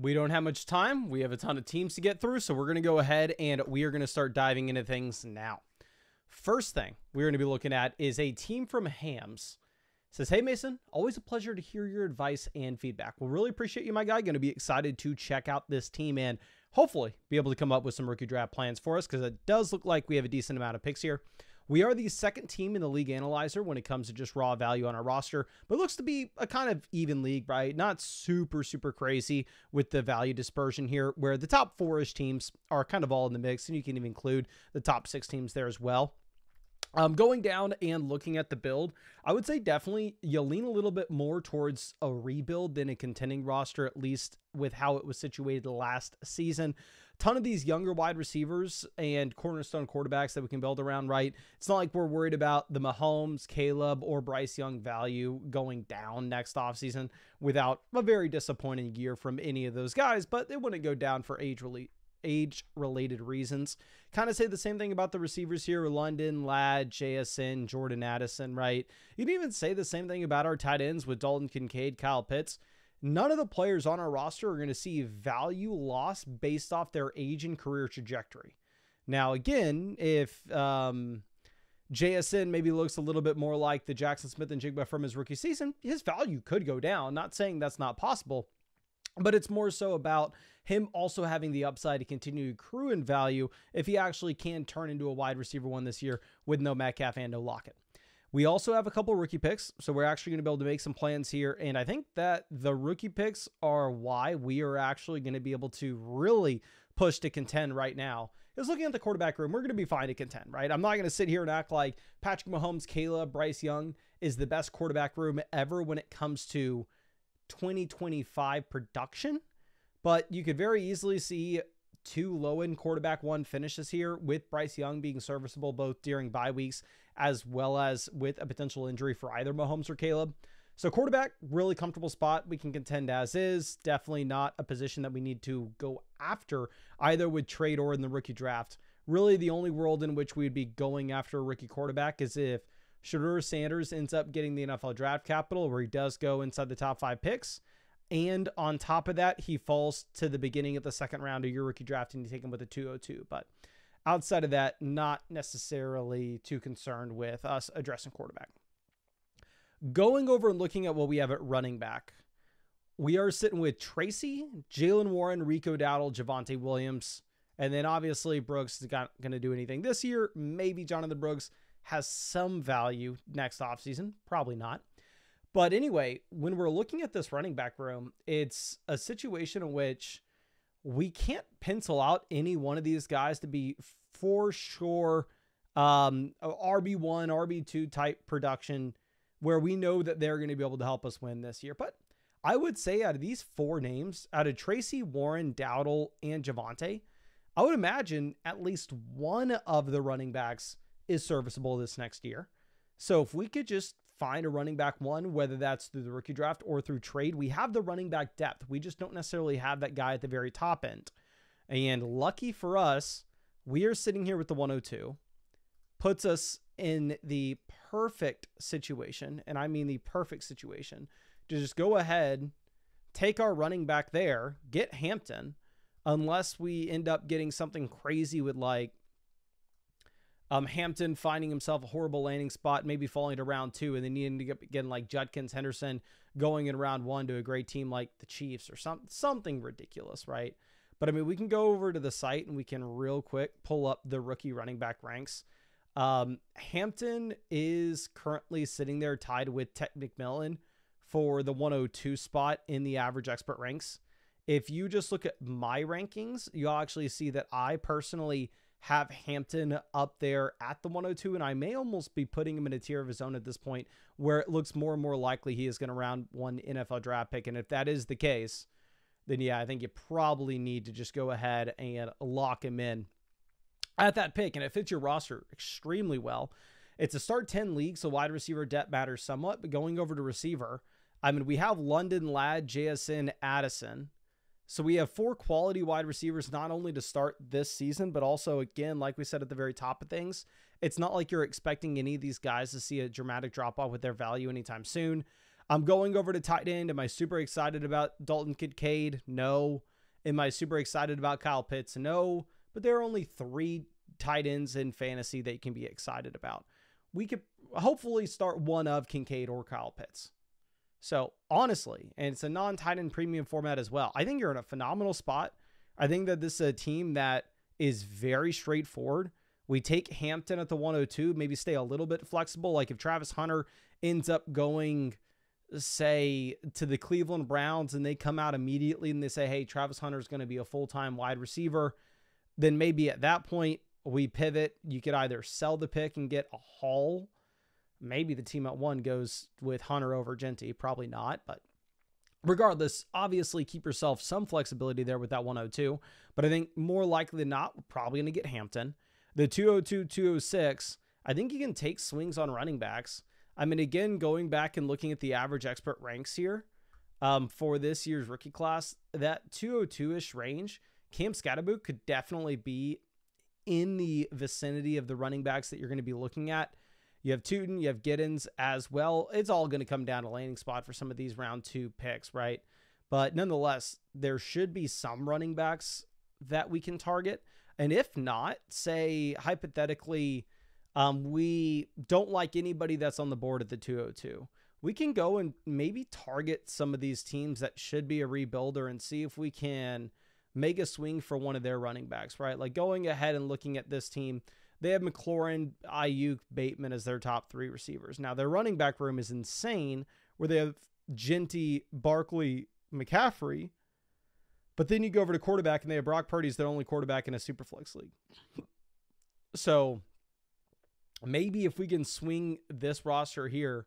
We don't have much time. We have a ton of teams to get through, so we're going to go ahead and we are going to start diving into things now. First thing we're going to be looking at is a team from Hams. It says, hey, Mason, always a pleasure to hear your advice and feedback. We'll really appreciate you, my guy. Going to be excited to check out this team and hopefully be able to come up with some rookie draft plans for us because it does look like we have a decent amount of picks here. We are the second team in the league analyzer when it comes to just raw value on our roster, but it looks to be a kind of even league, right? Not super crazy with the value dispersion here, where the top 4-ish teams are kind of all in the mix, and you can even include the top 6 teams there as well. Going down and looking at the build, I would say definitely you lean a little bit more towards a rebuild than a contending roster, at least with how it was situated last season. Ton of these younger wide receivers and cornerstone quarterbacks that we can build around, right? It's not like we're worried about the Mahomes, Caleb, or Bryce Young value going down next offseason without a very disappointing year from any of those guys, but it wouldn't go down for age-related reasons. Kind of say the same thing about the receivers here: London, Ladd, JSN, Jordan Addison, right? You can even say the same thing about our tight ends with Dalton Kincaid, Kyle Pitts. None of the players on our roster are going to see value loss based off their age and career trajectory. Now, again, if JSN maybe looks a little bit more like the Jackson Smith and Jigba from his rookie season, his value could go down. Not saying that's not possible, but it's more so about him also having the upside to continue to accrue in value if he actually can turn into a wide receiver one this year with no Metcalf and no Lockett. We also have a couple rookie picks, so we're actually going to be able to make some plans here, and I think that the rookie picks are why we are actually going to be able to really push to contend right now. Because looking at the quarterback room, we're going to be fine to contend, right? I'm not going to sit here and act like Patrick Mahomes, Caleb, Bryce Young is the best quarterback room ever when it comes to 2025 production, but you could very easily see 2 low-end quarterback 1 finishes here with Bryce Young being serviceable both during bye weeks as well as with a potential injury for either Mahomes or Caleb. So quarterback, really comfortable spot. We can contend as is. Definitely not a position that we need to go after either with trade or in the rookie draft. Really the only world in which we'd be going after a rookie quarterback is if Shedeur Sanders ends up getting the NFL draft capital where he does go inside the top 5 picks. And on top of that, he falls to the beginning of the second round of your rookie draft and you take him with a 202. But outside of that, not necessarily too concerned with us addressing quarterback. Going over and looking at what we have at running back, we are sitting with Tracy, Jalen Warren, Rico Dowdle, Javonte Williams. And then obviously Brooks is not going to do anything this year. Maybe Jonathan Brooks has some value next offseason. Probably not. But anyway, when we're looking at this running back room, it's a situation in which we can't pencil out any one of these guys to be for sure RB1, RB2 type production where we know that they're going to be able to help us win this year. But I would say out of these 4 names, out of Tracy, Warren, Dowdle, and Javonte, I would imagine at least one of the running backs is serviceable this next year. So if we could just find a running back 1, whether that's through the rookie draft or through trade, we have the running back depth. We just don't necessarily have that guy at the very top end. And lucky for us, we are sitting here with the 102. Puts us in the perfect situation, and I mean the perfect situation, to just go ahead, take our running back there, get Hampton, unless we end up getting something crazy with like Hampton finding himself a horrible landing spot, maybe falling to round 2, and then needing to get getting like Judkins, Henderson going in round 1 to a great team like the Chiefs or something ridiculous, right? But I mean, we can go over to the site and we can real quick pull up the rookie running back ranks. Hampton is currently sitting there tied with Ted McMillan for the 102 spot in the average expert ranks. If you just look at my rankings, you'll actually see that I personally have Hampton up there at the 102, and I may almost be putting him in a tier of his own at this point where it looks more and more likely he is going to round 1 NFL draft pick. And if that is the case, then yeah, I think you probably need to just go ahead and lock him in at that pick, and it fits your roster extremely well. It's a start 10 league, so wide receiver depth matters somewhat, but going over to receiver, I mean, we have London, Ladd, JSN, Addison. So we have 4 quality wide receivers, not only to start this season, but also, again, like we said at the very top of things, it's not like you're expecting any of these guys to see a dramatic drop-off with their value anytime soon. I'm going over to tight end. Am I super excited about Dalton Kincaid? No. Am I super excited about Kyle Pitts? No. But there are only 3 tight ends in fantasy that you can be excited about. We could hopefully start one of Kincaid or Kyle Pitts. So honestly, and it's a non-tight end premium format as well, I think you're in a phenomenal spot. I think that this is a team that is very straightforward. We take Hampton at the 102, maybe stay a little bit flexible. Like if Travis Hunter ends up going, say, to the Cleveland Browns and they come out immediately and they say, hey, Travis Hunter is going to be a full-time wide receiver, then maybe at that point we pivot. You could either sell the pick and get a haul. Maybe the team at 1 goes with Hunter over Genty. Probably not, but regardless, obviously keep yourself some flexibility there with that 102. But I think more likely than not, we're probably going to get Hampton. The 202, 206, I think you can take swings on running backs. I mean, again, going back and looking at the average expert ranks here for this year's rookie class, that 202-ish range, Cam Scatterboot could definitely be in the vicinity of the running backs that you're going to be looking at. You have Tootin, you have Giddens as well. It's all going to come down to landing spot for some of these round 2 picks, right? But nonetheless, there should be some running backs that we can target. And if not, say hypothetically, we don't like anybody that's on the board at the 202. We can go and maybe target some of these teams that should be a rebuilder and see if we can make a swing for one of their running backs, right? Like going ahead and looking at this team, they have McLaurin, Ayuk, Bateman as their top 3 receivers. Now, their running back room is insane, where they have Genty, Barkley, McCaffrey. But then you go over to quarterback, and they have Brock Purdy as their only quarterback in a Superflex league. So maybe if we can swing this roster here,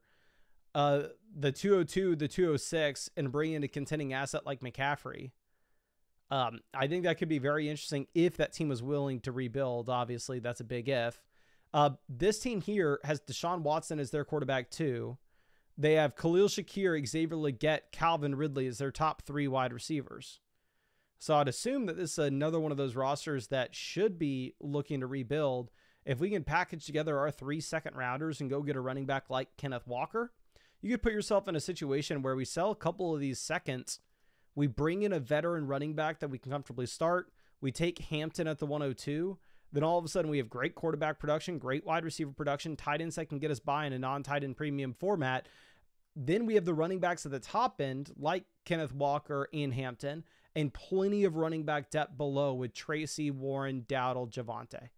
the 202, the 206, and bring in a contending asset like McCaffrey, I think that could be very interesting if that team was willing to rebuild. Obviously, that's a big if. This team here has Deshaun Watson as their quarterback too. They have Khalil Shakir, Xavier Legette, Calvin Ridley as their top 3 wide receivers. So I'd assume that this is another one of those rosters that should be looking to rebuild. If we can package together our 3 second rounders and go get a running back like Kenneth Walker, you could put yourself in a situation where we sell a couple of these seconds. We bring in a veteran running back that we can comfortably start. We take Hampton at the 102. Then all of a sudden we have great quarterback production, great wide receiver production, tight ends that can get us by in a non-tight end premium format. Then we have the running backs at the top end like Kenneth Walker and Hampton, and plenty of running back depth below with Tracy, Warren, Dowdle, Javonte.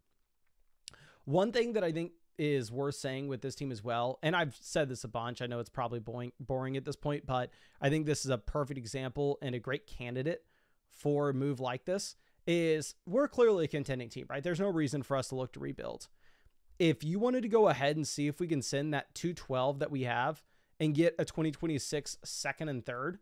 One thing that I think is worth saying with this team as well, and I've said this a bunch, I know it's probably boring at this point, but I think this is a perfect example and a great candidate for a move like this, is we're clearly a contending team, right? There's no reason for us to look to rebuild. If you wanted to go ahead and see if we can send that 212 that we have and get a 2026 second and third,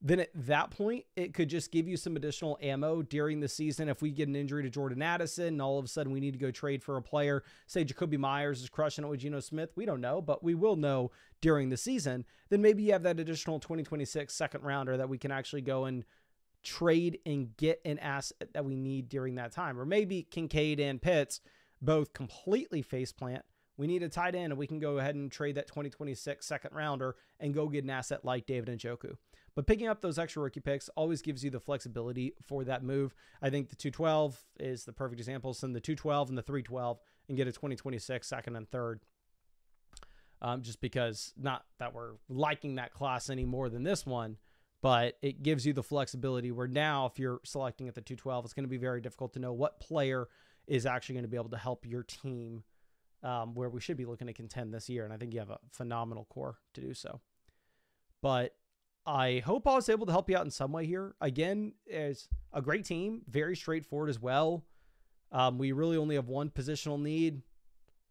then at that point, it could just give you some additional ammo during the season. If we get an injury to Jordan Addison and all of a sudden we need to go trade for a player, say Jacoby Myers is crushing it with Geno Smith, we don't know, but we will know during the season, then maybe you have that additional 2026 second rounder that we can actually go and trade and get an asset that we need during that time. Or maybe Kincaid and Pitts both completely faceplant. We need a tight end and we can go ahead and trade that 2026 second rounder and go get an asset like David Njoku. But picking up those extra rookie picks always gives you the flexibility for that move. I think the 212 is the perfect example. Send the 212 and the 312 and get a 2026 second and third. Just because, not that we're liking that class any more than this one, but it gives you the flexibility where now if you're selecting at the 212, it's going to be very difficult to know what player is actually going to be able to help your team where we should be looking to contend this year. And I think you have a phenomenal core to do so. But I hope I was able to help you out in some way here. Again, it's a great team, very straightforward as well. We really only have one positional need.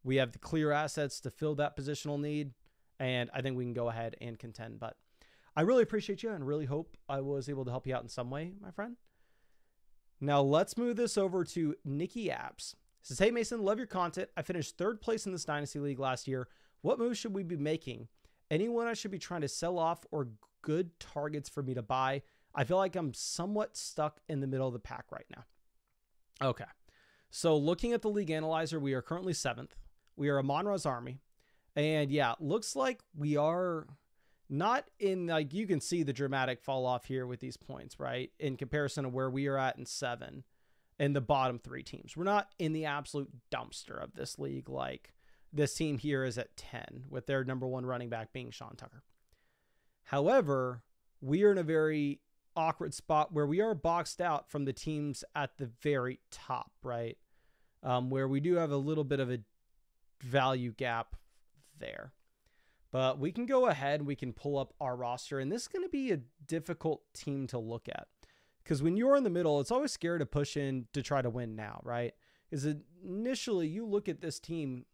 We have the clear assets to fill that positional need, and I think we can go ahead and contend. But I really appreciate you and really hope I was able to help you out in some way, my friend. Now let's move this over to Nikki Apps. It says, hey Mason, love your content. I finished 3rd place in this Dynasty League last year. What moves should we be making? Anyone I should be trying to sell off or good targets for me to buy? I feel like I'm somewhat stuck in the middle of the pack right now. Okay. So looking at the league analyzer, we are currently 7th. We are a Monroe's Army. And yeah, looks like we are Not in, like, you can see the dramatic fall off here with these points, right? In comparison to where we are at in 7 and the bottom 3 teams. We're not in the absolute dumpster of this league like this team here is at 10 with their number 1 running back being Sean Tucker. However, we are in a very awkward spot where we are boxed out from the teams at the very top, right? Where we do have a little bit of a value gap there. But we can go ahead and we can pull up our roster, and this is going to be a difficult team to look at. Because when you're in the middle, it's always scary to push in to try to win now, right? Because initially you look at this team,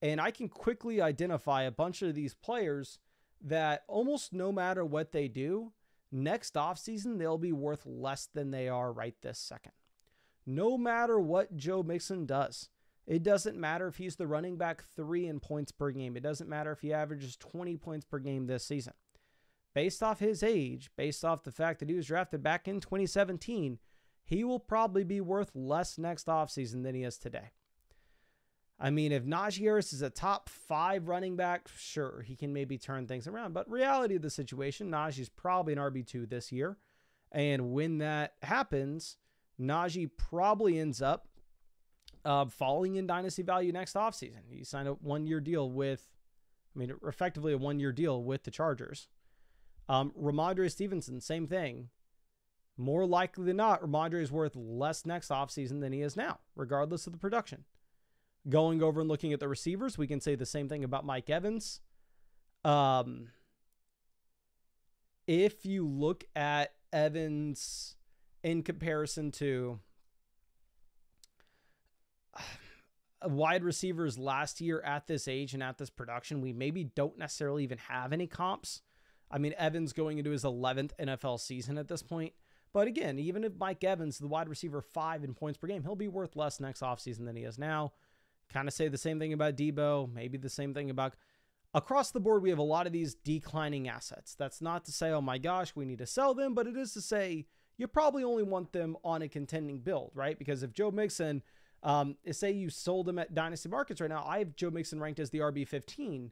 and I can quickly identify a bunch of these players that almost no matter what they do, next offseason, they'll be worth less than they are right this second. No matter what Joe Mixon does. It doesn't matter if he's the running back 3 in points per game. It doesn't matter if he averages 20 points per game this season. Based off his age, based off the fact that he was drafted back in 2017, he will probably be worth less next offseason than he is today. I mean, if Najee Harris is a top 5 running back, sure, he can maybe turn things around. But reality of the situation, Najee's probably an RB2 this year. And when that happens, Najee probably ends up falling in dynasty value next offseason. He signed a 1-year deal with, effectively a 1-year deal with the Chargers. Ramondre Stevenson, same thing. More likely than not, Ramondre is worth less next offseason than he is now, regardless of the production. Going over and looking at the receivers, we can say the same thing about Mike Evans. If you look at Evans in comparison to wide receivers last year at this age and at this production, we maybe don't necessarily even have any comps. I mean, Evans going into his 11th NFL season at this point. But again, even if Mike Evans, the wide receiver 5 in points per game, he'll be worth less next offseason than he is now. Kind of say the same thing about Debo, maybe the same thing about... Across the board, we have a lot of these declining assets. That's not to say, oh my gosh, we need to sell them, but it is to say you probably only want them on a contending build, right? Because if Joe Mixon... say you sold him at Dynasty Markets right now, I have Joe Mixon ranked as the RB15.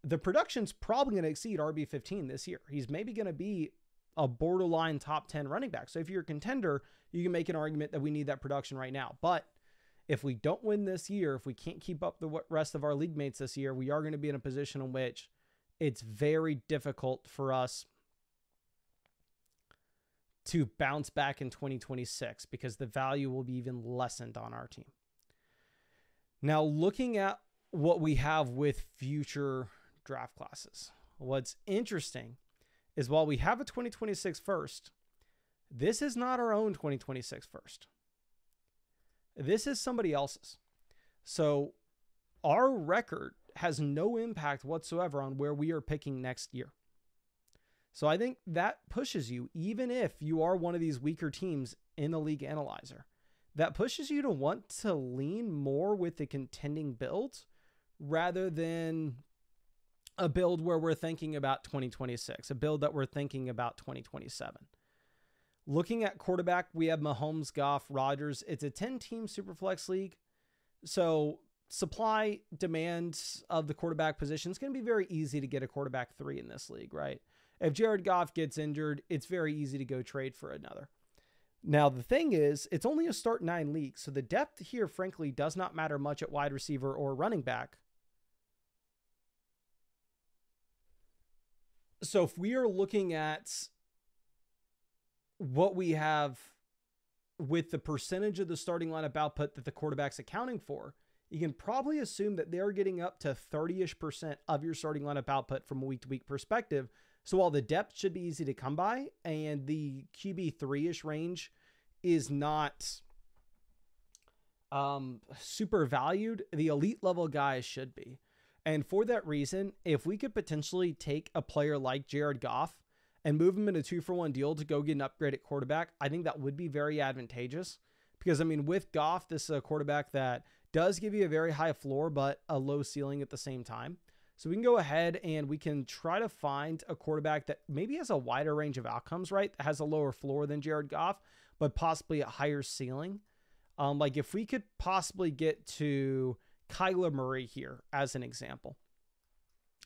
The production's probably going to exceed RB15 this year. He's maybe going to be a borderline top 10 running back. So if you're a contender, you can make an argument that we need that production right now. But if we don't win this year, if we can't keep up the rest of our league mates this year, we are going to be in a position in which it's very difficult for us to bounce back in 2026 because the value will be even lessened on our team. Now, looking at what we have with future draft classes, what's interesting is while we have a 2026 first, this is not our own 2026 first. This is somebody else's. So our record has no impact whatsoever on where we are picking next year. So I think that pushes you, even if you are one of these weaker teams in the league analyzer, that pushes you to want to lean more with the contending builds rather than a build where we're thinking about 2026, a build that we're thinking about 2027. Looking at quarterback, we have Mahomes, Goff, Rodgers. It's a 10-team Superflex league. So supply, demand of the quarterback position is going to be very easy to get a quarterback 3 in this league, right? If Jared Goff gets injured, it's very easy to go trade for another. Now, the thing is, it's only a start 9 league, so the depth here, frankly, does not matter much at wide receiver or running back. So if we are looking at what we have with the percentage of the starting lineup output that the quarterback's accounting for, you can probably assume that they're getting up to 30-ish% of your starting lineup output from a week-to-week perspective. So while the depth should be easy to come by and the QB 3-ish range is not super valued, the elite level guys should be. And for that reason, if we could potentially take a player like Jared Goff and move him in a 2-for-1 deal to go get an upgrade at quarterback, I think that would be very advantageous. Because, I mean, with Goff, this is a quarterback that does give you a very high floor, but a low ceiling at the same time. So we can go ahead and we can try to find a quarterback that maybe has a wider range of outcomes, right? That has a lower floor than Jared Goff, but possibly a higher ceiling. Like if we could possibly get to Kyler Murray here as an example,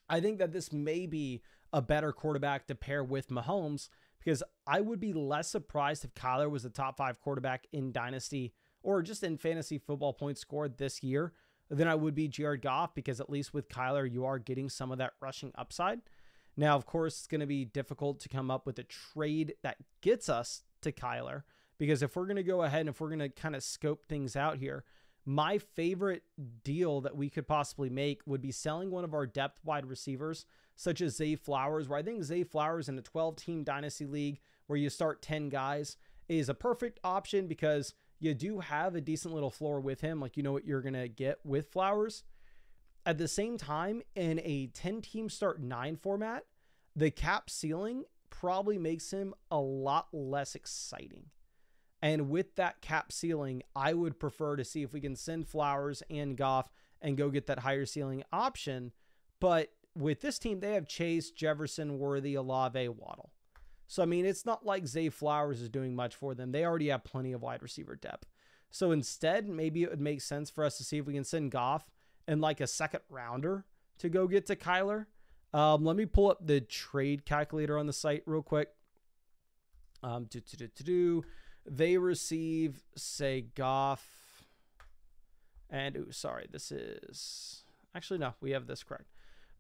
I think that this may be a better quarterback to pair with Mahomes, because I would be less surprised if Kyler was the top 5 quarterback in Dynasty or just in fantasy football points scored this year than I would be Jared Goff, because at least with Kyler, you are getting some of that rushing upside. Now, of course, it's going to be difficult to come up with a trade that gets us to Kyler, because if we're going to go ahead and if we're going to kind of scope things out here, my favorite deal that we could possibly make would be selling one of our depth wide receivers, such as Zay Flowers, where I think Zay Flowers in a 12-team Dynasty league where you start 10 guys is a perfect option, because you do have a decent little floor with him. Like, you know what you're going to get with Flowers. At the same time, in a 10-team start 9 format, the cap ceiling probably makes him a lot less exciting. And with that cap ceiling, I would prefer to see if we can send Flowers and Goff and go get that higher ceiling option. But with this team, they have Chase, Jefferson, Worthy, Olave, Waddle. So, I mean, it's not like Zay Flowers is doing much for them. They already have plenty of wide receiver depth. So instead, maybe it would make sense for us to see if we can send Goff and like a second rounder to go get to Kyler. Let me pull up the trade calculator on the site real quick. They receive, say, Goff. And, sorry, this is... Actually, no, we have this correct.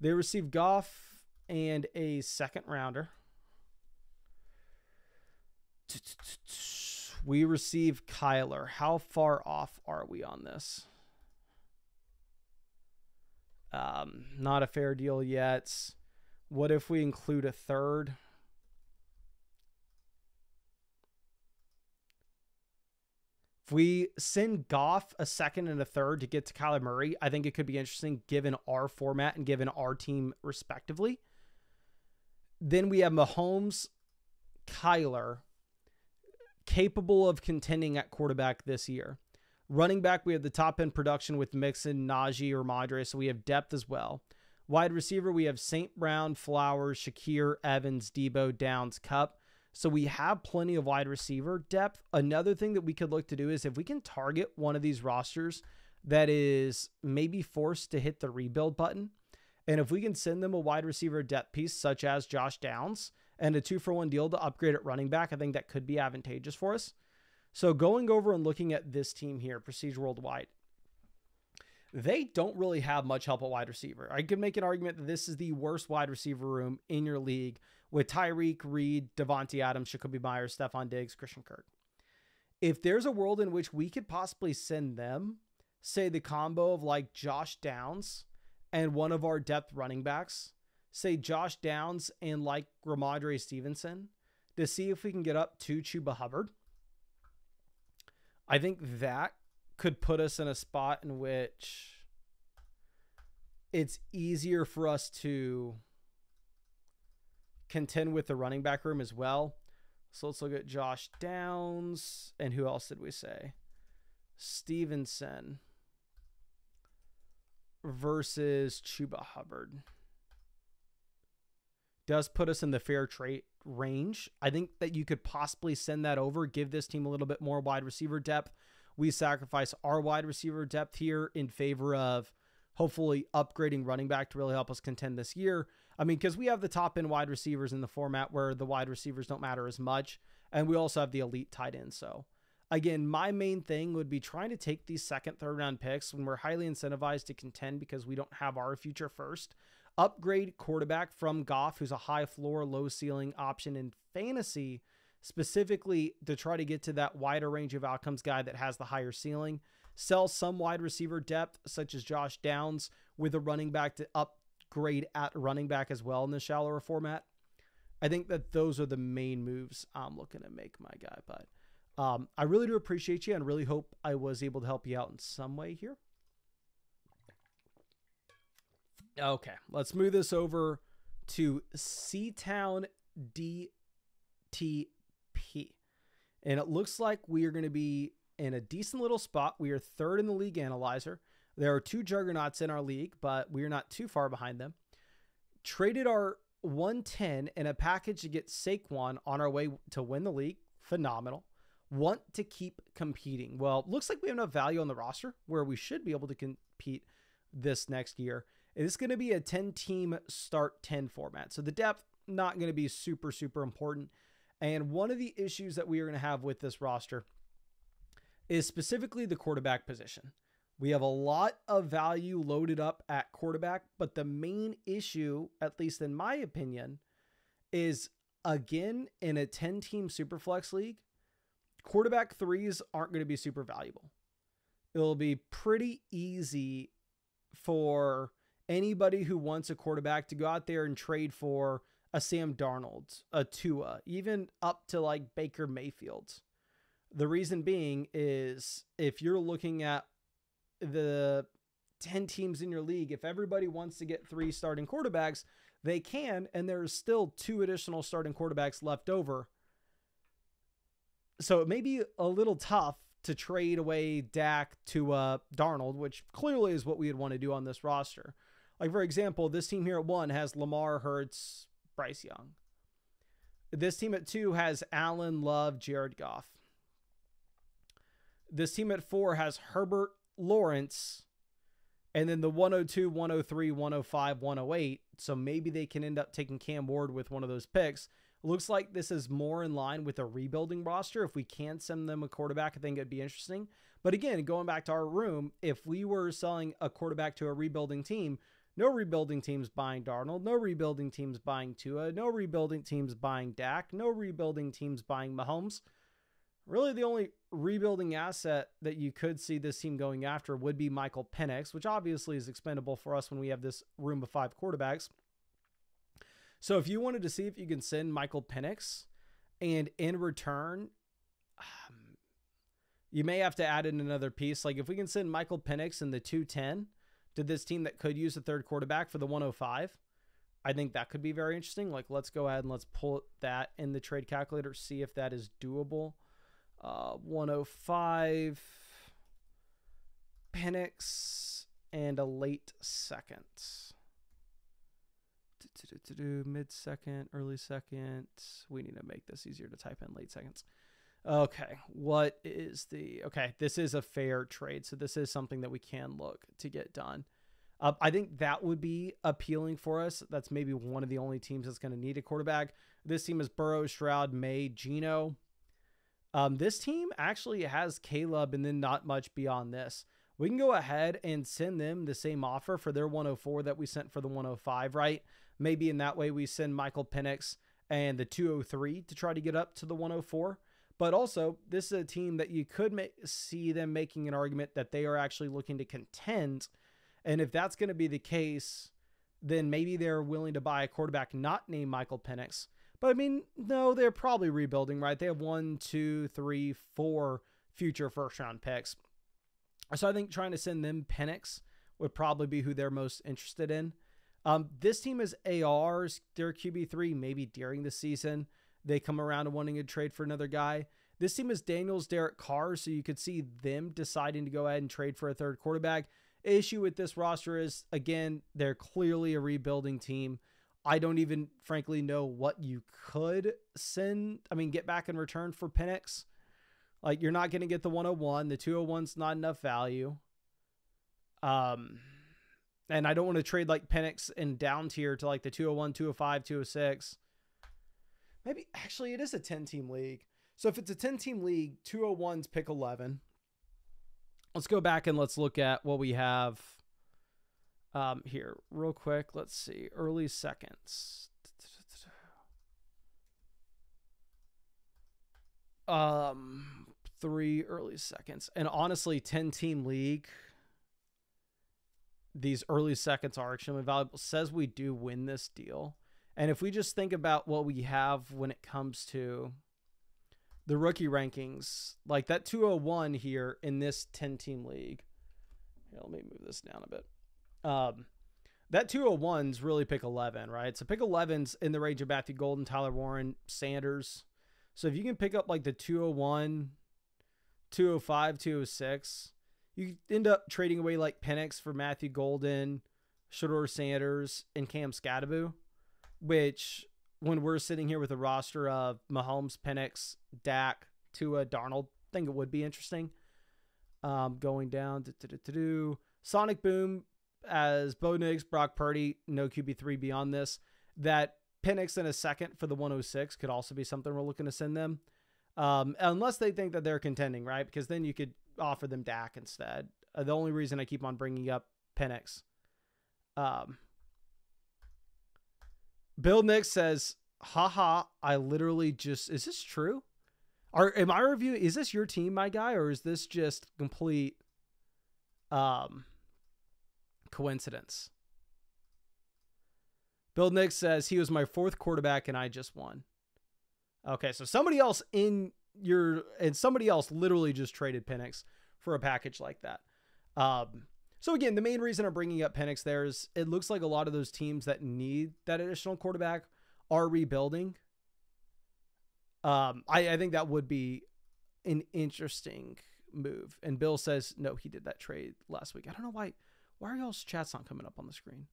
They receive Goff and a second rounder. We receive Kyler. How far off are we on this? Not a fair deal yet. What if we include a third? If we send Goff a second and a third to get to Kyler Murray, I think it could be interesting given our format and given our team respectively. Then we have Mahomes, Kyler, capable of contending at quarterback this year. Running back, we have the top end production with Mixon, Najee, or Madre, so we have depth as well. Wide receiver, we have St. Brown, Flowers, Shakir, Evans, Debo, Downs, Cup. So we have plenty of wide receiver depth. Another thing that we could look to do is if we can target one of these rosters that is maybe forced to hit the rebuild button, and if we can send them a wide receiver depth piece such as Josh Downs and a 2-for-1 deal to upgrade at running back, I think that could be advantageous for us. So going over and looking at this team here, Prestige Worldwide, they don't really have much help at wide receiver. I could make an argument that this is the worst wide receiver room in your league with Tyreek, Reed, Devontae Adams, Jacoby Myers, Stephon Diggs, Christian Kirk. If there's a world in which we could possibly send them, say the combo of like Josh Downs and one of our depth running backs, say Josh Downs and like Ramondre Stevenson, to see if we can get up to Chuba Hubbard, I think that could put us in a spot in which it's easier for us to contend with the running back room as well. So let's look at Josh Downs. And who else did we say? Stevenson versus Chuba Hubbard. Does put us in the fair trade range. I think that you could possibly send that over, give this team a little bit more wide receiver depth. We sacrifice our wide receiver depth here in favor of hopefully upgrading running back to really help us contend this year. I mean, because we have the top end wide receivers in the format where the wide receivers don't matter as much. And we also have the elite tight end. So again, my main thing would be trying to take these second, third round picks when we're highly incentivized to contend because we don't have our future first. Upgrade quarterback from Goff, who's a high floor, low ceiling option in fantasy, specifically to try to get to that wider range of outcomes guy that has the higher ceiling. Sell some wide receiver depth, such as Josh Downs, with a running back to upgrade at running back as well in the shallower format. I think that those are the main moves I'm looking to make, my guy. But I really do appreciate you and really hope I was able to help you out in some way here. Okay, let's move this over to C-Town DTP. And it looks like we are going to be in a decent little spot. We are third in the league analyzer. There are two juggernauts in our league, but we are not too far behind them. Traded our 110 in a package to get Saquon on our way to win the league. Phenomenal. Want to keep competing. Well, looks like we have enough value on the roster where we should be able to compete this next year. It's going to be a 10-team start 10 format. So the depth, not going to be super, super important. And one of the issues that we are going to have with this roster is specifically the quarterback position. We have a lot of value loaded up at quarterback, but the main issue, at least in my opinion, is, again, in a 10-team Superflex league, quarterback threes aren't going to be super valuable. It'll be pretty easy for anybody who wants a quarterback to go out there and trade for a Sam Darnold, a Tua, even up to like Baker Mayfield. The reason being is if you're looking at the 10 teams in your league, if everybody wants to get 3 starting quarterbacks, they can, and there's still 2 additional starting quarterbacks left over. So it may be a little tough to trade away Dak to Darnold, which clearly is what we would want to do on this roster. Like, for example, this team here at 1 has Lamar, Hurts, Bryce Young. This team at 2 has Allen, Love, Jared Goff. This team at 4 has Herbert, Lawrence, and then the 102, 103, 105, 108. So maybe they can end up taking Cam Ward with one of those picks. Looks like this is more in line with a rebuilding roster. If we can send them a quarterback, I think it'd be interesting. But again, going back to our room, if we were selling a quarterback to a rebuilding team, no rebuilding teams buying Darnold, no rebuilding teams buying Tua, no rebuilding teams buying Dak, no rebuilding teams buying Mahomes. Really, the only rebuilding asset that you could see this team going after would be Michael Penix, which obviously is expendable for us when we have this room of 5 quarterbacks. So if you wanted to see if you can send Michael Penix, and in return, you may have to add in another piece. Like if we can send Michael Penix in the 210 to this team that could use a third quarterback for the 105, I think that could be very interesting. Like let's go ahead and let's pull that in the trade calculator, see if that is doable. 105 Penix and a late second. Mid-second, early second. We need to make this easier to type in, late seconds. Okay, what is the... Okay, this is a fair trade, so this is something that we can look to get done. I think that would be appealing for us. That's maybe one of the only teams that's going to need a quarterback. This team is Burrow, Stroud, May, Geno. This team actually has Caleb and then not much beyond this. We can go ahead and send them the same offer for their 104 that we sent for the 105, right? Maybe in that way we send Michael Penix and the 203 to try to get up to the 104. But also, this is a team that you could see them making an argument that they are actually looking to contend. And if that's going to be the case, then maybe they're willing to buy a quarterback not named Michael Penix. But I mean, no, they're probably rebuilding, right? They have 1, 2, 3, 4 future first-round picks. So I think trying to send them Penix would probably be who they're most interested in. This team is ARs, their QB3, maybe during the season. They come around and wanting to trade for another guy. This team is Daniels, Derek Carr, so you could see them deciding to go ahead and trade for a third quarterback. Issue with this roster is, again, they're clearly a rebuilding team. I don't even, frankly, know what you could get back in return for Penix. Like, you're not going to get the 101. The 201's not enough value. And I don't want to trade, like, Penix and down tier to, like, the 201, 205, 206. Maybe, actually, it is a 10-team league. So if it's a 10-team league, 201's pick 11. Let's go back and let's look at what we have here real quick. Let's see. Early seconds. 3 early seconds. And honestly, 10-team league, these early seconds are extremely valuable. Says we do win this deal. And if we just think about what we have when it comes to the rookie rankings, like that 201 here in this 10-team league. Here, let me move this down a bit. That 201's really pick 11, right? So pick 11's in the range of Matthew Golden, Tyler Warren, Sanders. So if you can pick up like the 201, 205, 206, you end up trading away like Penix for Matthew Golden, Shedeur Sanders, and Cam Scatterbo, which when we're sitting here with a roster of Mahomes, Penix, Dak, Tua, Darnold, I think it would be interesting. Going down. Sonic Boom. as Bo Nix, Brock Purdy, no QB3 beyond this, that Penix in a second for the 106 could also be something we're looking to send them. Unless they think that they're contending, right? Because then you could offer them Dak instead. The only reason I keep on bringing up Penix. Bill Nix says, haha, I literally just, is this true? Am I reviewing, is this your team, my guy? Or is this just complete coincidence? Bill Nix says he was my 4th quarterback and I just won. Okay, so somebody else somebody else literally just traded Penix for a package like that. So again, the main reason I'm bringing up Penix there is it looks like a lot of those teams that need that additional quarterback are rebuilding. I think that would be an interesting move. And Bill says, no, he did that trade last week. I don't know why are y'all's chats not coming up on the screen?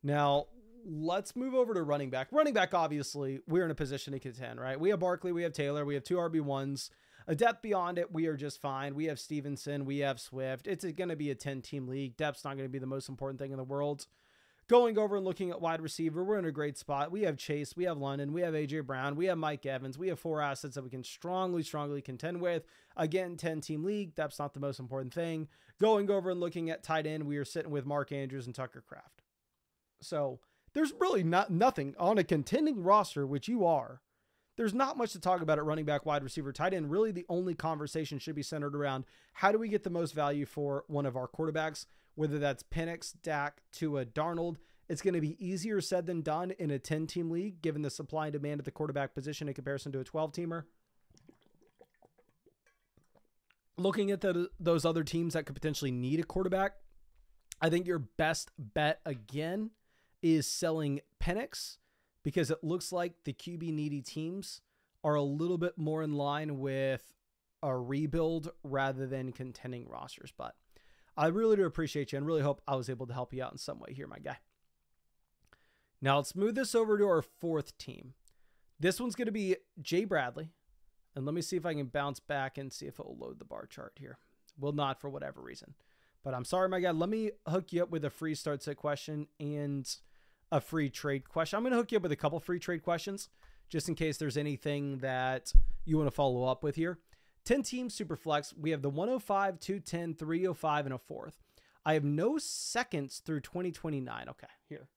Now let's move over to running back. Running back, obviously, we're in a position to contend, right? We have Barkley, we have Taylor, we have 2 RB1s. A depth beyond it, we are just fine. We have Stevenson, we have Swift. It's going to be a 10-team league. Depth's not going to be the most important thing in the world. Going over and looking at wide receiver, we're in a great spot. We have Chase, we have London, we have AJ Brown, we have Mike Evans. We have 4 assets that we can strongly contend with. Again, 10-team league. Depth's not the most important thing. Going over and looking at tight end, we are sitting with Mark Andrews and Tucker Kraft. So there's really nothing on a contending roster, which you are. There's not much to talk about at running back, wide receiver, tight end. Really, the only conversation should be centered around how do we get the most value for one of our quarterbacks, whether that's Penix, Dak, Tua, Darnold. It's going to be easier said than done in a 10-team league, given the supply and demand at the quarterback position in comparison to a 12-teamer. Looking at those other teams that could potentially need a quarterback, I think your best bet, again, is selling Penix, because it looks like the QB needy teams are a little bit more in line with a rebuild rather than contending rosters. But I really do appreciate you and really hope I was able to help you out in some way here, my guy. Now let's move this over to our 4th team. This one's going to be Jay Bradley. And let me see if I can bounce back and see if it will load the bar chart here. Will not for whatever reason. But I'm sorry, my guy. Let me hook you up with a free start set question and a free trade question. I'm going to hook you up with a couple free trade questions just in case there's anything that you want to follow up with here. 10 team super flex. We have the 105, 210, 305, and a 4th. I have no seconds through 2029. Okay, here.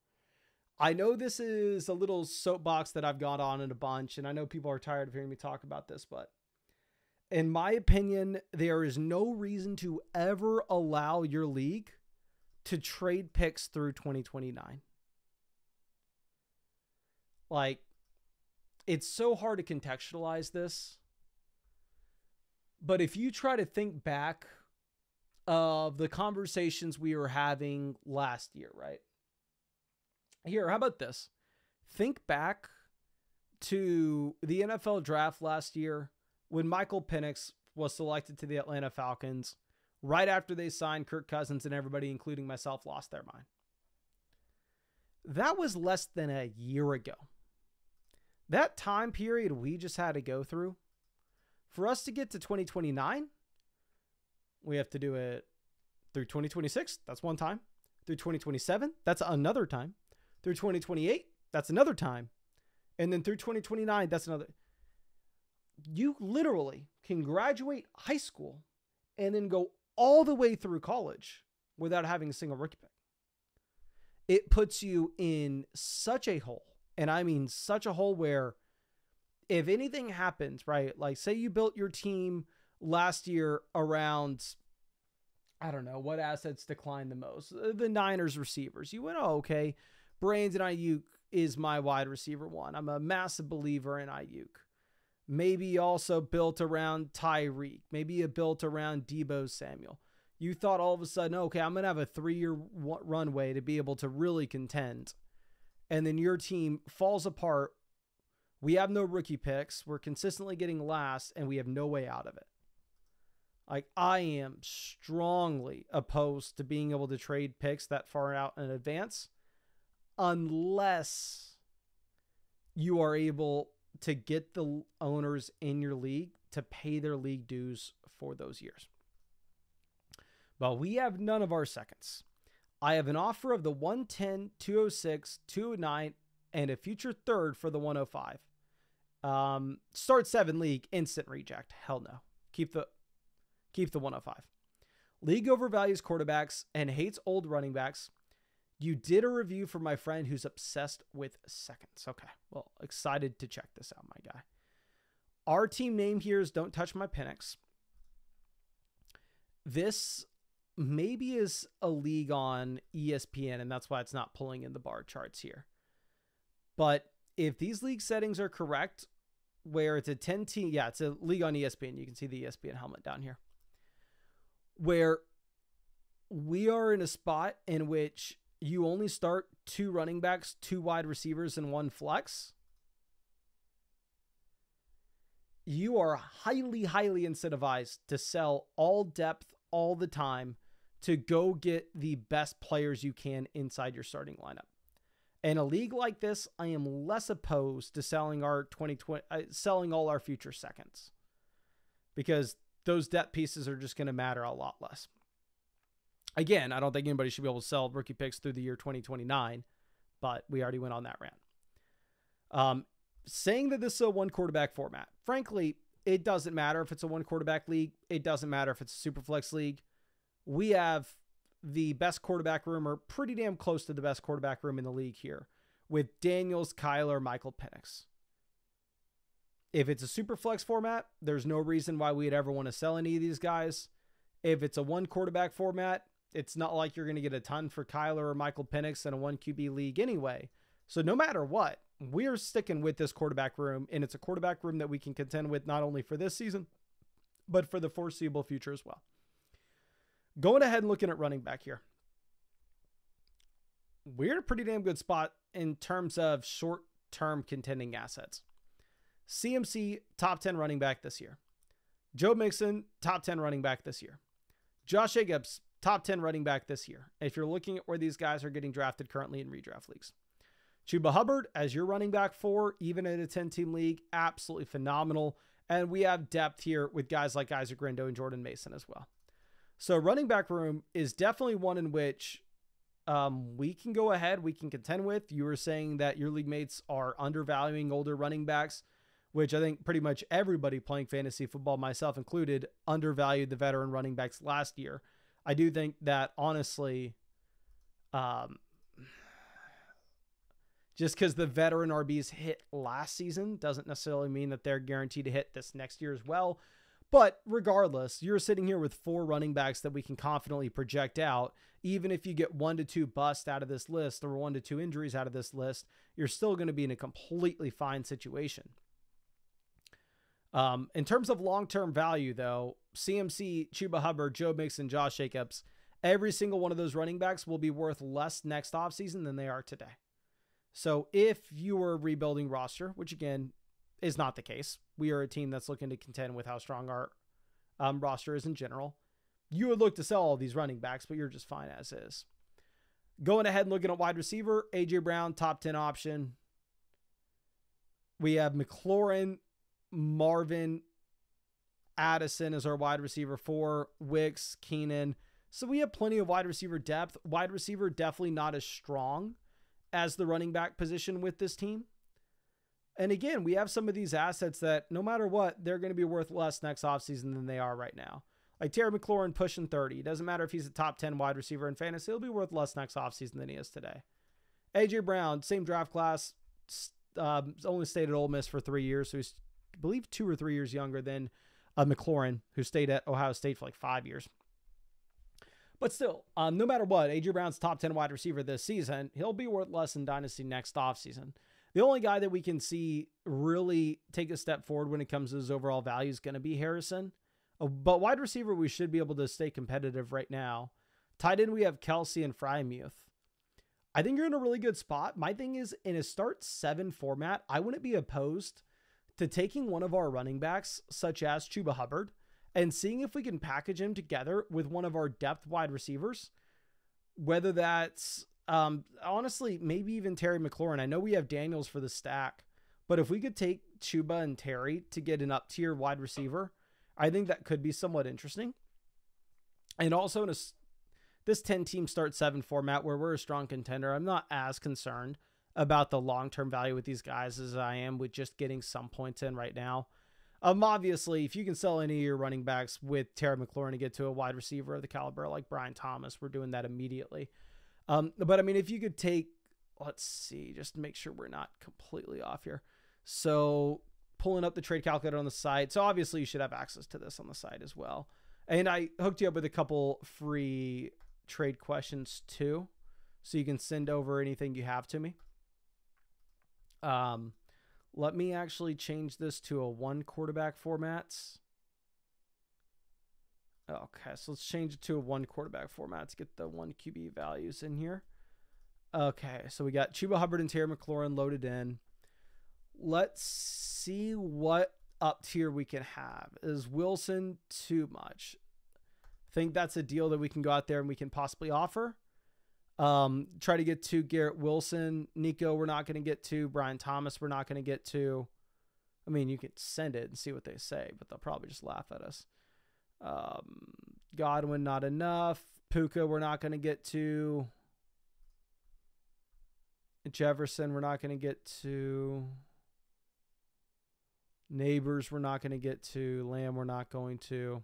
I know this is a little soapbox that I've got on in a bunch, and I know people are tired of hearing me talk about this, but in my opinion, there is no reason to ever allow your league to trade picks through 2029. Like, it's so hard to contextualize this. But if you try to think back of the conversations we were having last year, right? Here, how about this? Think back to the NFL draft last year when Michael Penix was selected to the Atlanta Falcons right after they signed Kirk Cousins, and everybody, including myself, lost their mind. That was less than a year ago. That time period we just had to go through, for us to get to 2029, we have to do it through 2026. That's one time. Through 2027, that's another time. Through 2028, that's another time. And then through 2029, that's another. You literally can graduate high school and then go all the way through college without having a single rookie pick. It puts you in such a hole. And I mean such a hole where if anything happens, right? Like say you built your team last year around, I don't know, what assets declined the most? The Niners receivers. You went, oh, okay, Brandon Ayuk is my wide receiver 1. I'm a massive believer in Ayuk. Maybe you also built around Tyreek. Maybe you built around Deebo Samuel. You thought all of a sudden, okay, I'm going to have a 3-year runway to be able to really contend. And then your team falls apart. We have no rookie picks. We're consistently getting last, and we have no way out of it. Like, I am strongly opposed to being able to trade picks that far out in advance unless you are able to get the owners in your league to pay their league dues for those years. But we have none of our seconds. I have an offer of the 110, 206, 209, and a future third for the 105. Start 7 league, instant reject. Hell no. Keep the 105. League overvalues quarterbacks and hates old running backs. You did a review for my friend who's obsessed with seconds. Okay, well, excited to check this out, my guy. Our team name here is Don't Touch My Penix. This maybe is a league on ESPN, and that's why it's not pulling in the bar charts here. But if these league settings are correct, where it's a 10-team, yeah, it's a league on ESPN. You can see the ESPN helmet down here. Where we are in a spot in which you only start 2 running backs, 2 wide receivers, and 1 flex. You are highly, highly incentivized to sell all depth all the time to go get the best players you can inside your starting lineup. In a league like this, I am less opposed to selling our selling all our future seconds, because those depth pieces are just going to matter a lot less. Again, I don't think anybody should be able to sell rookie picks through the year 2029, but we already went on that rant. Saying that this is a 1 quarterback format, frankly, it doesn't matter if it's a 1 quarterback league. It doesn't matter if it's a super flex league. We have the best quarterback room, or pretty damn close to the best quarterback room in the league here, with Daniels, Kyler, Michael Penix. If it's a super flex format, there's no reason why we'd ever want to sell any of these guys. If it's a 1 quarterback format, it's not like you're going to get a ton for Kyler or Michael Penix in a 1 QB league anyway. So no matter what, we're sticking with this quarterback room, and it's a quarterback room that we can contend with not only for this season, but for the foreseeable future as well. Going ahead and looking at running back here. We're in a pretty damn good spot in terms of short-term contending assets. CMC, top 10 running back this year. Joe Mixon, top 10 running back this year. Josh Jacobs, top 10 running back this year, if you're looking at where these guys are getting drafted currently in redraft leagues. Chuba Hubbard as your running back 4, even in a 10-team league, absolutely phenomenal. And we have depth here with guys like Isaac Rindo and Jordan Mason as well. So running back room is definitely one in which we can go ahead, we can contend with. You were saying that your league mates are undervaluing older running backs, which I think pretty much everybody playing fantasy football, myself included, undervalued the veteran running backs last year. I do think that, honestly, just because the veteran RBs hit last season doesn't necessarily mean that they're guaranteed to hit this next year as well. But regardless, you're sitting here with 4 running backs that we can confidently project out. Even if you get 1 to 2 busts out of this list, or 1 to 2 injuries out of this list, you're still going to be in a completely fine situation. In terms of long-term value, though, CMC, Chuba Hubbard, Joe Mixon, Josh Jacobs, every single one of those running backs will be worth less next offseason than they are today. So if you were a rebuilding roster, which again is not the case, we are a team that's looking to contend with how strong our roster is in general, you would look to sell all these running backs, but you're just fine as is. Going ahead and looking at wide receiver, A.J. Brown, top 10 option. We have McLaurin, Marvin, Addison as our wide receiver 4, Wicks, Keenan. So we have plenty of wide receiver depth. Wide receiver definitely not as strong as the running back position with this team. And again, we have some of these assets that no matter what, they're going to be worth less next offseason than they are right now. Like Terry McLaurin pushing 30. It doesn't matter if he's a top 10 wide receiver in fantasy. He'll be worth less next offseason than he is today. A.J. Brown, same draft class, only stayed at Ole Miss for 3 years. So he's, I believe, 2 or 3 years younger than McLaurin, who stayed at Ohio State for like 5 years. But still, no matter what, A.J. Brown's top 10 wide receiver this season, he'll be worth less in Dynasty next offseason. The only guy that we can see really take a step forward when it comes to his overall value is going to be Harrison. But wide receiver, we should be able to stay competitive right now. Tight end, we have Kelsey and Frymuth. I think you're in a really good spot. My thing is, in a start 7 format, I wouldn't be opposed to taking one of our running backs, such as Chuba Hubbard, and seeing if we can package him together with one of our depth wide receivers, whether that's, honestly, maybe even Terry McLaurin. I know we have Daniels for the stack, but if we could take Chuba and Terry to get an up-tier wide receiver, I think that could be somewhat interesting. And also in this 10-team start-7 format where we're a strong contender, I'm not as concerned about the long-term value with these guys as I am with just getting some points in right now. Obviously, if you can sell any of your running backs with Terry McLaurin to get to a wide receiver of the caliber like Brian Thomas, we're doing that immediately. But I mean, if you could take, let's see, just to make sure we're not completely off here. So pulling up the trade calculator on the site. So obviously you should have access to this on the site as well. And I hooked you up with a couple free trade questions too, so you can send over anything you have to me. Let me actually change this to a 1 quarterback format. Okay, so let's change it to a 1 quarterback format to get the 1 QB values in here. Okay, so we got Chuba Hubbard and Terry McLaurin loaded in. Let's see what up tier we can have. Is Wilson too much? I think that's a deal that we can go out there and we can possibly offer. Try to get to Garrett Wilson. Nico, we're not going to get to. Brian Thomas, we're not going to get to. I mean, you could send it and see what they say, but they'll probably just laugh at us. Godwin, not enough. Puka, we're not going to get to. Jefferson, we're not going to get to. Neighbors, we're not going to get to. Lamb, we're not going to.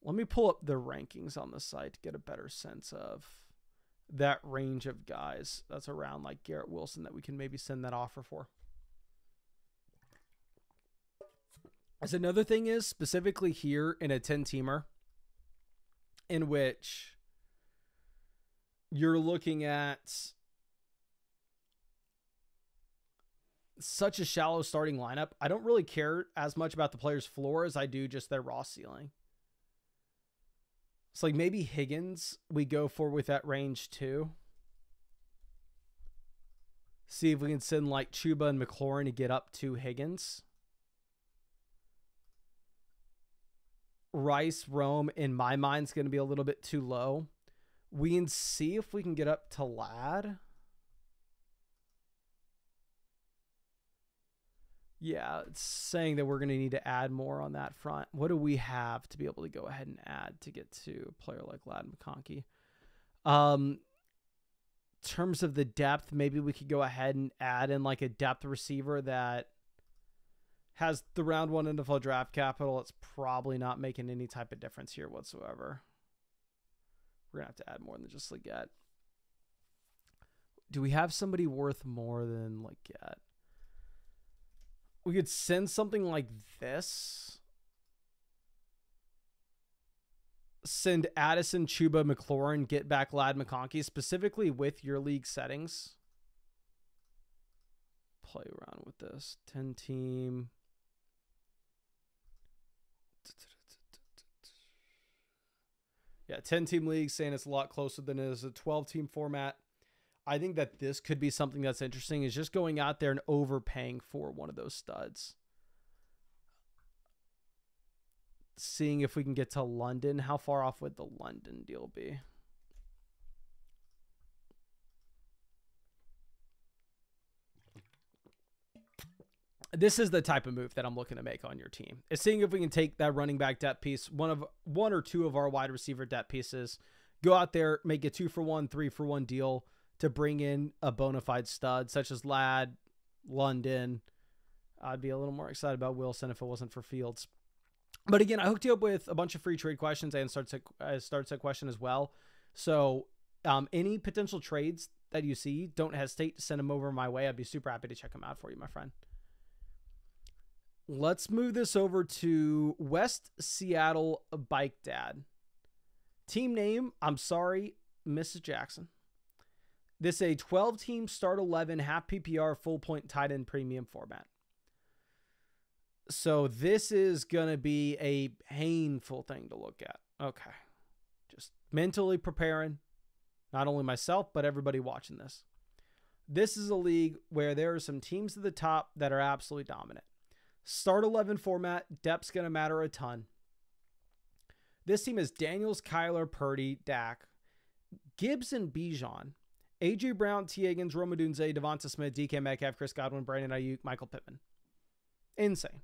Let me pull up the rankings on the site to get a better sense of that range of guys that's around like Garrett Wilson that we can maybe send that offer for. As another thing is specifically here in a 10-teamer in which you're looking at such a shallow starting lineup. I don't really care as much about the player's floor as I do just their raw ceiling. It's like maybe Higgins we go for with that range too. See if we can send like Chuba and McLaurin to get up to Higgins. Rice, Rome, in my mind, is going to be a little bit too low. We can see if we can get up to Ladd. Yeah, it's saying that we're going to need to add more on that front. What do we have to be able to go ahead and add to get to a player like Ladd McConkey? In terms of the depth, maybe we could go ahead and add in like a depth receiver that has the round 1 NFL draft capital. It's probably not making any type of difference here whatsoever. We're going to have to add more than just Leggett. Do we have somebody worth more than Leggett? We could send something like this. Send Addison, Chuba, McLaurin, get back Ladd McConkey, specifically with your league settings. Play around with this. 10-team. Yeah, 10-team league, saying it's a lot closer than it is a 12-team format. I think that this could be something that's interesting, is just going out there and overpaying for one of those studs. Seeing if we can get to London. How far off would the London deal be? This is the type of move that I'm looking to make on your team. Is seeing if we can take that running back depth piece, one or two of our wide receiver depth pieces, go out there, make a 2-for-1, 3-for-1 deal to bring in a bona fide stud such as Ladd, London. I'd be a little more excited about Wilson if it wasn't for Fields. But again, I hooked you up with a bunch of free trade questions and start set question as well. So any potential trades that you see, don't hesitate to send them over my way. I'd be super happy to check them out for you, my friend. Let's move this over to West Seattle Bike Dad. Team name, I'm sorry, Mrs. Jackson. This is a 12-team start 11 half PPR full point tight end premium format. So this is going to be a painful thing to look at. Okay. Just mentally preparing, not only myself, but everybody watching this. This is a league where there are some teams at the top that are absolutely dominant. Start 11 format, depth's going to matter a ton. This team is Daniels, Kyler, Purdy, Dak, Gibbs, and Bijan, A.J. Brown, T. Higgins, Rome Odunze, Devonta Smith, DK Metcalf, Chris Godwin, Brandon Ayuk, Michael Pittman. Insane.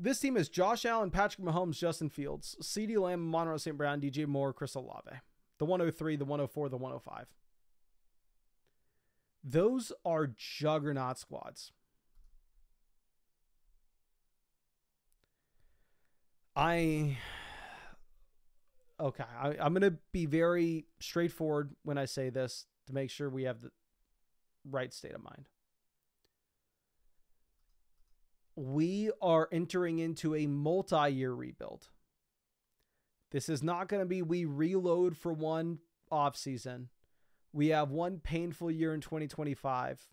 This team is Josh Allen, Patrick Mahomes, Justin Fields, CeeDee Lamb, Monroe St. Brown, DJ Moore, Chris Olave. The 103, the 104, the 105. Those are juggernaut squads. I'm going to be very straightforward when I say this to make sure we have the right state of mind. We are entering into a multi-year rebuild. This is not going to be we reload for one offseason. We have one painful year in 2025.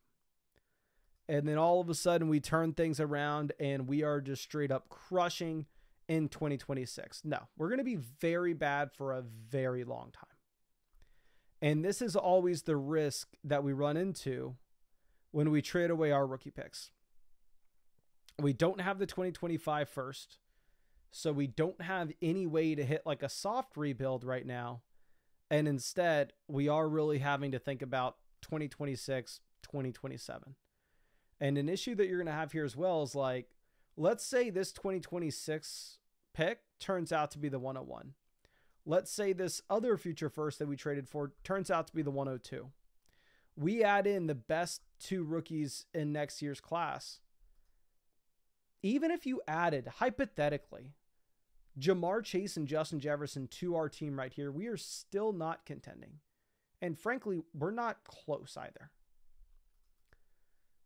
And then all of a sudden we turn things around and we are just straight up crushing in 2026. No, we're going to be very bad for a very long time. And this is always the risk that we run into when we trade away our rookie picks. We don't have the 2025 first, so we don't have any way to hit like a soft rebuild right now. And instead, we are really having to think about 2026, 2027. And an issue that you're going to have here as well is like, let's say this 2026 pick turns out to be the 101. Let's say this other future first that we traded for turns out to be the 102. We add in the best two rookies in next year's class. Even if you added, hypothetically, Jamar Chase and Justin Jefferson to our team right here, we are still not contending. And frankly, we're not close either.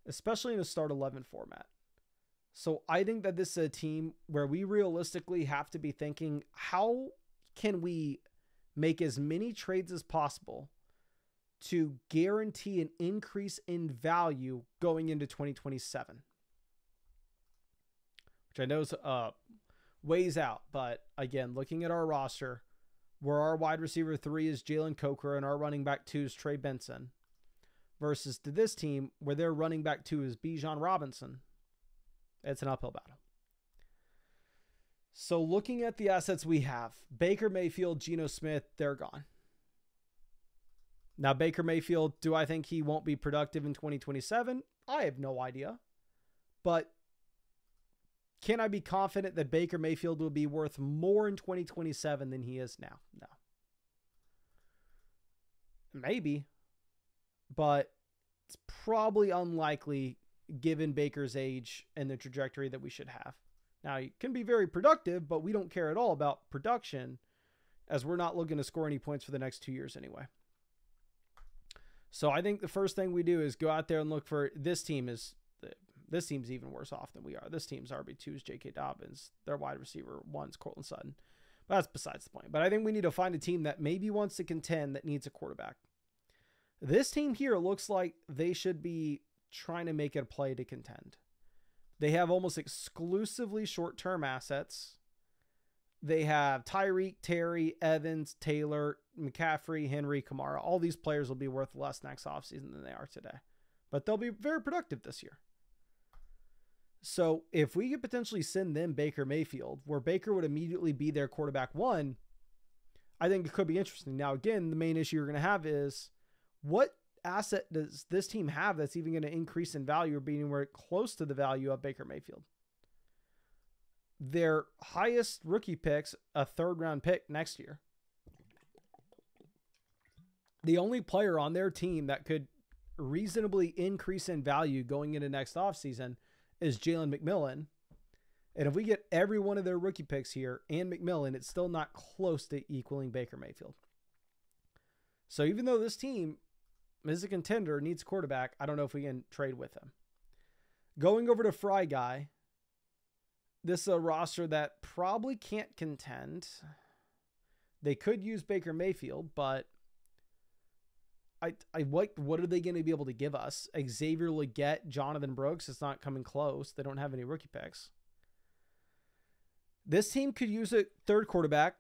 Especially in a start 11 format. So I think that this is a team where we realistically have to be thinking, how can we make as many trades as possible to guarantee an increase in value going into 2027? Which I know is ways out, but again, looking at our roster, where our wide receiver 3 is Jalen Coker and our running back 2 is Trey Benson, versus to this team where their running back 2 is Bijan Robinson, it's an uphill battle. So looking at the assets we have, Baker Mayfield, Geno Smith, they're gone. Now, Baker Mayfield, do I think he won't be productive in 2027? I have no idea. But can I be confident that Baker Mayfield will be worth more in 2027 than he is now? No. Maybe. But it's probably unlikely given Baker's age and the trajectory that we should have. Now, he can be very productive, but we don't care at all about production as we're not looking to score any points for the next 2 years anyway. So I think the first thing we do is go out there and look for this team's even worse off than we are. This team's RB2 is J.K. Dobbins. Their wide receiver 1's Cortland Sutton. But that's besides the point. But I think we need to find a team that maybe wants to contend that needs a quarterback. This team here looks like they should be trying to make it a play to contend. They have almost exclusively short-term assets. They have Tyreek, Terry, Evans, Taylor, McCaffrey, Henry, Kamara. All these players will be worth less next offseason than they are today. But they'll be very productive this year. So if we could potentially send them Baker Mayfield, where Baker would immediately be their quarterback 1, I think it could be interesting. Now, again, the main issue you're going to have is what asset does this team have that's even going to increase in value or be anywhere close to the value of Baker Mayfield? Their highest rookie pick's a 3rd-round pick next year. The only player on their team that could reasonably increase in value going into next offseason is Jalen McMillan. And if we get every one of their rookie picks here and McMillan, it's still not close to equaling Baker Mayfield. So even though this team is a contender, needs a quarterback, I don't know if we can trade with him. Going over to Fry Guy, this is a roster that probably can't contend. They could use Baker Mayfield, but I like, what are they going to be able to give us? Xavier Legette, Jonathan Brooks, it's not coming close. They don't have any rookie picks. This team could use a 3rd quarterback,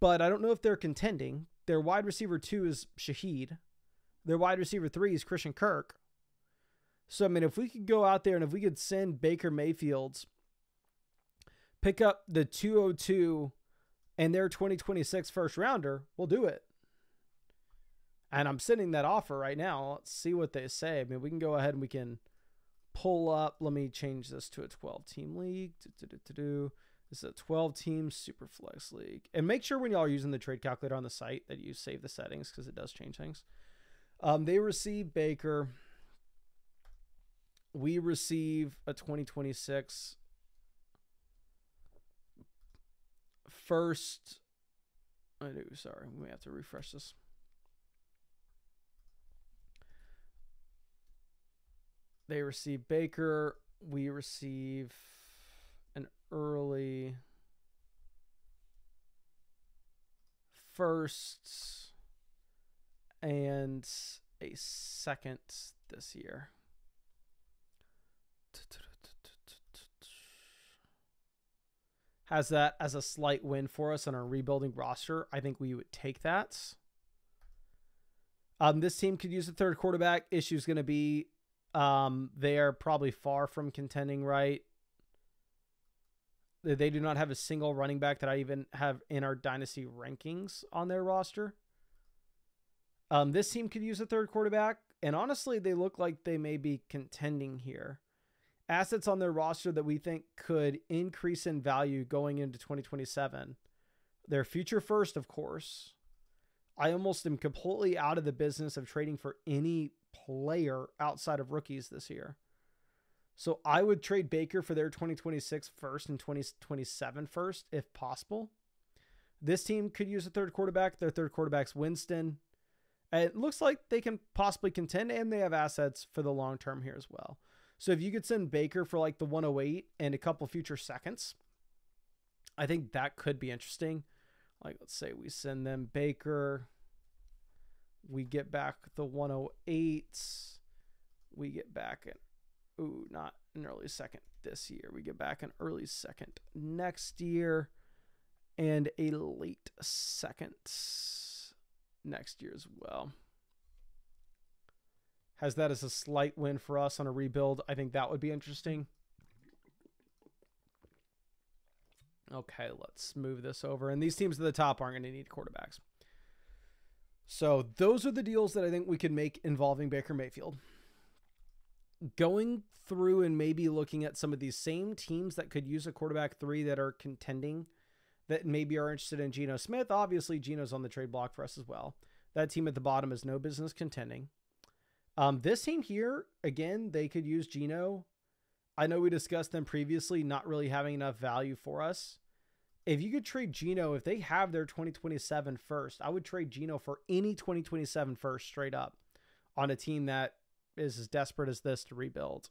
but I don't know if they're contending. Their wide receiver 2 is Shaheed. Their wide receiver 3 is Christian Kirk. So, I mean, if we could go out there and if we could send Baker Mayfield, pick up the 202 and their 2026 first rounder, we'll do it. And I'm sending that offer right now. Let's see what they say. I mean, we can go ahead and we can pull up. Let me change this to a 12-team league. This is a 12-team Superflex league. And make sure when y'all are using the trade calculator on the site that you save the settings because it does change things. They receive Baker. We receive a 2026 first. I do. Sorry, we may have to refresh this. They receive Baker. We receive an early first and a second this year. Has that as a slight win for us on our rebuilding roster. I think we would take that. This team could use a third quarterback. Issue is going to be they are probably far from contending, right? They do not have a single running back that I even have in our dynasty rankings on their roster. This team could use a third quarterback, and honestly, they look like they may be contending here. Assets on their roster that we think could increase in value going into 2027. Their future first, of course. I almost am completely out of the business of trading for any player outside of rookies this year. So I would trade Baker for their 2026 first and 2027 first, if possible. This team could use a third quarterback. Their third quarterback's Winston. It looks like they can possibly contend, and they have assets for the long term here as well. So if you could send Baker for like the 108 and a couple future seconds, I think that could be interesting. Like, let's say we send them Baker. We get back the 108. We get back not an early second this year. We get back an early second next year and a late second next year as well. Has that as a slight win for us on a rebuild. I think that would be interesting. Okay, let's move this over. And these teams at the top aren't going to need quarterbacks. So those are the deals that I think we could make involving Baker Mayfield. Going through and maybe looking at some of these same teams that could use a quarterback 3 that are contending, that maybe are interested in Geno Smith. Obviously, Geno's on the trade block for us as well. That team at the bottom has no business contending. This team here, again, they could use Geno. I know we discussed them previously, not really having enough value for us. If you could trade Geno, if they have their 2027 first, I would trade Geno for any 2027 first straight up on a team that is as desperate as this to rebuild.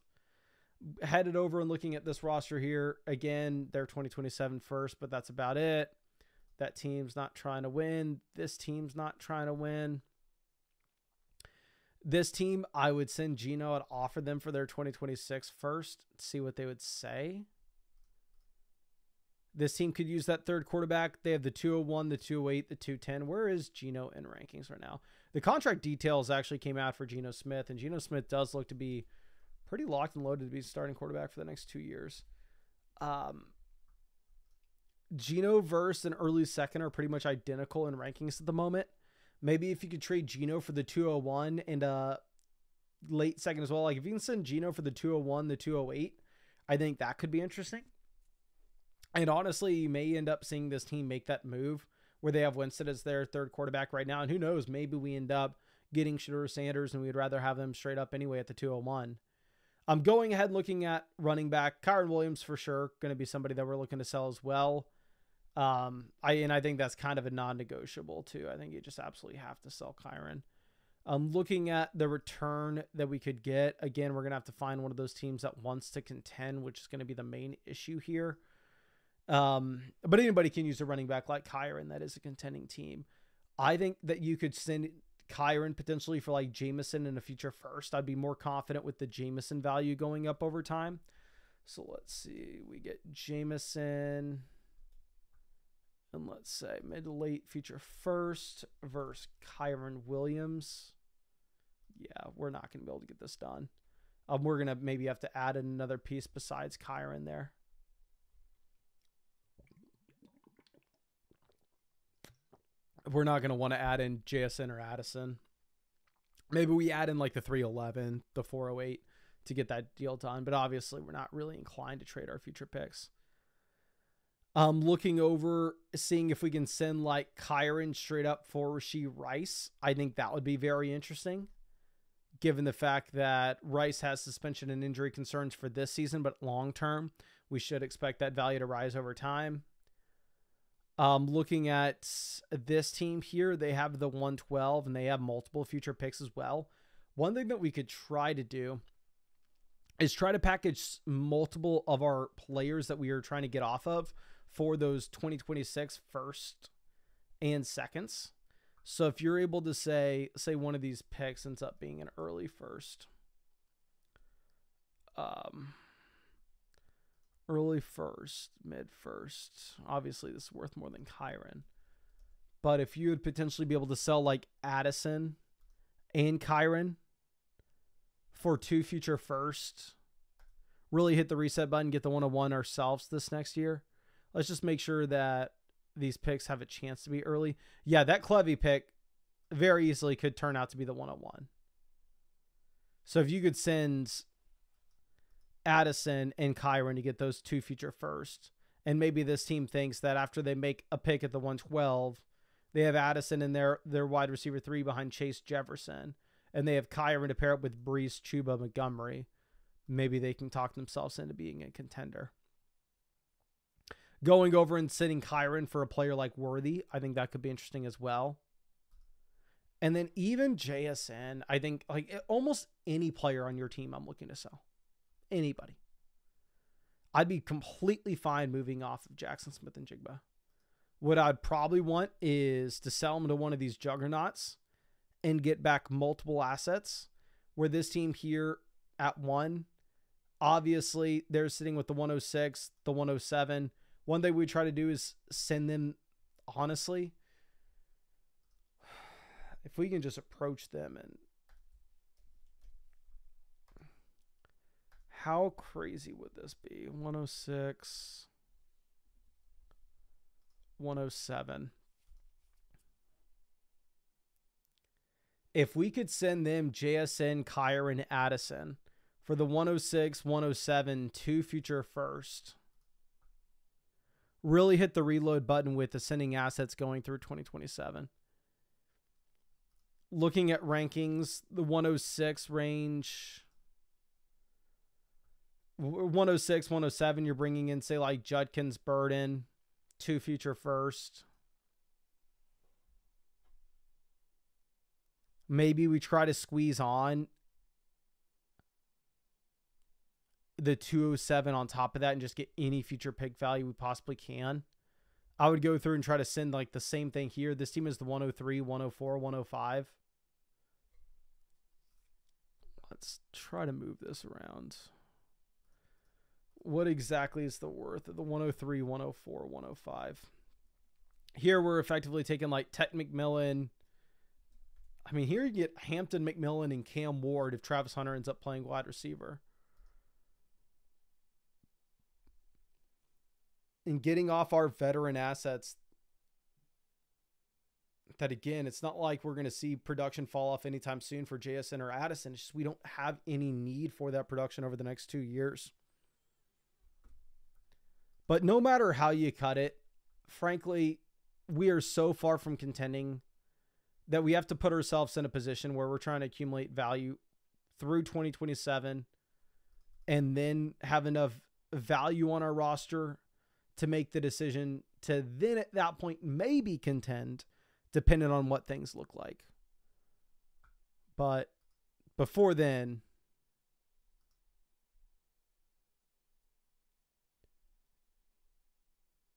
Headed over and looking at this roster here, again, their 2027 first, but that's about it. That team's not trying to win. This team's not trying to win. This team, I would send Geno and offer them for their 2026 first, see what they would say. This team could use that third quarterback. They have the 201, the 208, the 210. Where is Geno in rankings right now? The contract details actually came out for Geno Smith, and Geno Smith does look to be pretty locked and loaded to be starting quarterback for the next 2 years. Geno versus an early second are pretty much identical in rankings at the moment. Maybe if you could trade Geno for the 201 and a late second as well. Like if you can send Geno for the 201, the 208, I think that could be interesting. And honestly, you may end up seeing this team make that move where they have Winston as their third quarterback right now. And who knows, maybe we end up getting Shedeur Sanders and we'd rather have them straight up anyway at the 201. I'm going ahead and looking at running back. Kyren Williams for sure, going to be somebody that we're looking to sell as well. I think that's kind of a non-negotiable too. I think you just absolutely have to sell Kyren. Looking at the return that we could get, again, we're going to have to find one of those teams that wants to contend, which is going to be the main issue here. But anybody can use a running back like Kyren that is a contending team. I think that you could send Kyren potentially for like Jameson in a future first. I'd be more confident with the Jameson value going up over time. So let's see. We get Jameson. And let's say mid to late future first versus Kyren Williams. Yeah, we're not going to be able to get this done. We're going to maybe have to add another piece besides Kyren there. We're not going to want to add in JSN or Addison. Maybe we add in like the 311, the 408 to get that deal done. But obviously, we're not really inclined to trade our future picks. Looking over, seeing if we can send like Kyron straight up for Rashee Rice. I think that would be very interesting, given the fact that Rice has suspension and injury concerns for this season, but long term, we should expect that value to rise over time. Looking at this team here, they have the 112 and they have multiple future picks as well. One thing that we could try to do is try to package multiple of our players that we are trying to get off of for those 2026 first and seconds. So if you're able to say one of these picks ends up being an early first, early first, mid first, obviously this is worth more than Kyron. But if you would potentially be able to sell like Addison and Kyron for 2 future first, really hit the reset button, get the 101 ourselves this next year. Let's just make sure that these picks have a chance to be early. Yeah, that Clevy pick very easily could turn out to be the 101. So if you could send Addison and Kyron to get those 2 future first, and maybe this team thinks that after they make a pick at the 112, they have Addison in their wide receiver 3 behind Chase Jefferson, and they have Kyron to pair up with Brees, Chuba, Montgomery. Maybe they can talk themselves into being a contender. Going over and sitting Kyron for a player like Worthy, I think that could be interesting as well. And then even JSN, I think like almost any player on your team I'm looking to sell. Anybody. I'd be completely fine moving off of Jackson Smith and Jigba. What I'd probably want is to sell them to one of these juggernauts and get back multiple assets, where this team here at 1, obviously they're sitting with the 106, the 107. One thing we try to do is send them, honestly, if we can just approach them, and how crazy would this be? 106, 107. If we could send them JSN, Kyron, Addison for the 106, 107, 2 future first, really hit the reload button with ascending assets going through 2027. Looking at rankings, the 106 range, 106, 107, you're bringing in, say, like Judkins, Burden, 2 future first. Maybe we try to squeeze on the 207 on top of that and just get any future pick value we possibly can. I would go through and try to send like the same thing here. This team is the 103, 104, 105. Let's try to move this around. What exactly is the worth of the 103, 104, 105? Here we're effectively taking like Tet McMillan. I mean, here you get Hampton, McMillan, and Cam Ward if Travis Hunter ends up playing wide receiver. And getting off our veteran assets that, again, it's not like we're going to see production fall off anytime soon for JSN or Addison. It's just we don't have any need for that production over the next 2 years. But no matter how you cut it, frankly, we are so far from contending that we have to put ourselves in a position where we're trying to accumulate value through 2027 and then have enough value on our roster to make the decision to then at that point maybe contend, depending on what things look like. But before then,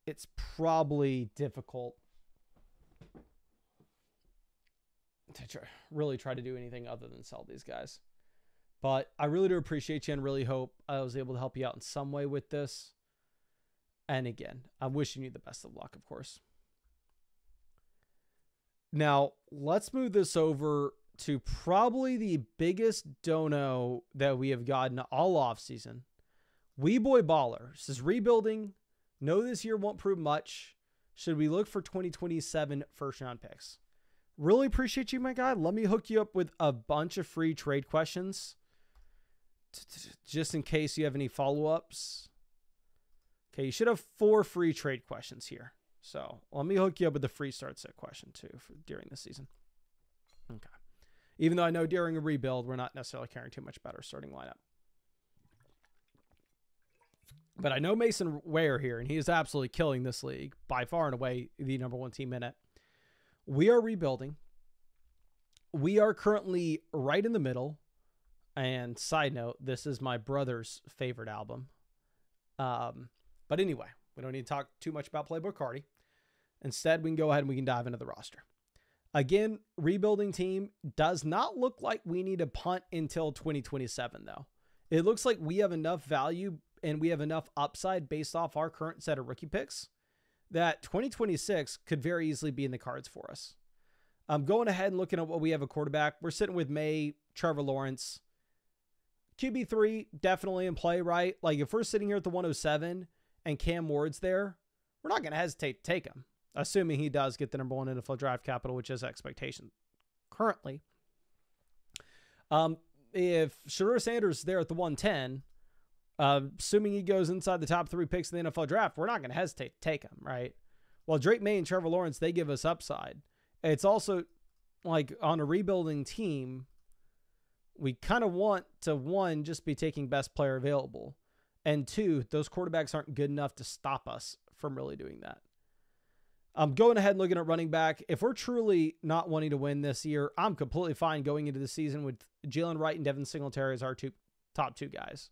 it's probably difficult to really try to do anything other than sell these guys. But I really do appreciate you and really hope I was able to help you out in some way with this. And again, I'm wishing you the best of luck, of course. Now, let's move this over to probably the biggest dono that we have gotten all offseason. Wee Boy Baller says, rebuilding. Know this year won't prove much. Should we look for 2027 first round picks? Really appreciate you, my guy. Let me hook you up with a bunch of free trade questions just in case you have any follow-ups. Okay, you should have 4 free trade questions here. So let me hook you up with the free start set question too during the season. Okay. Even though I know during a rebuild, we're not necessarily caring too much about our starting lineup. But I know Mason Ware here, and he is absolutely killing this league. By far and away, the #1 team in it. We are rebuilding. We are currently right in the middle. And side note, this is my brother's favorite album. But anyway, we don't need to talk too much about Playboy Cardi. Instead, we can go ahead and we can dive into the roster. Again, rebuilding team does not look like we need to punt until 2027, though. It looks like we have enough value and we have enough upside based off our current set of rookie picks that 2026 could very easily be in the cards for us. I'm going ahead and looking at what we have a quarterback. We're sitting with May, Trevor Lawrence. QB3, definitely in play, right? Like if we're sitting here at the 107 and Cam Ward's there, we're not going to hesitate to take him, assuming he does get the #1 NFL draft capital, which is expectation currently. If Shedeur Sanders is there at the 110, assuming he goes inside the top 3 picks in the NFL draft, we're not going to hesitate to take him, right? While Drake May and Trevor Lawrence, they give us upside. It's also like on a rebuilding team, we kind of want to, 1, just be taking best player available. And 2, those quarterbacks aren't good enough to stop us from really doing that. I'm going ahead and looking at running back. If we're truly not wanting to win this year, I'm completely fine going into the season with Jalen Wright and Devin Singletary as our top 2 guys.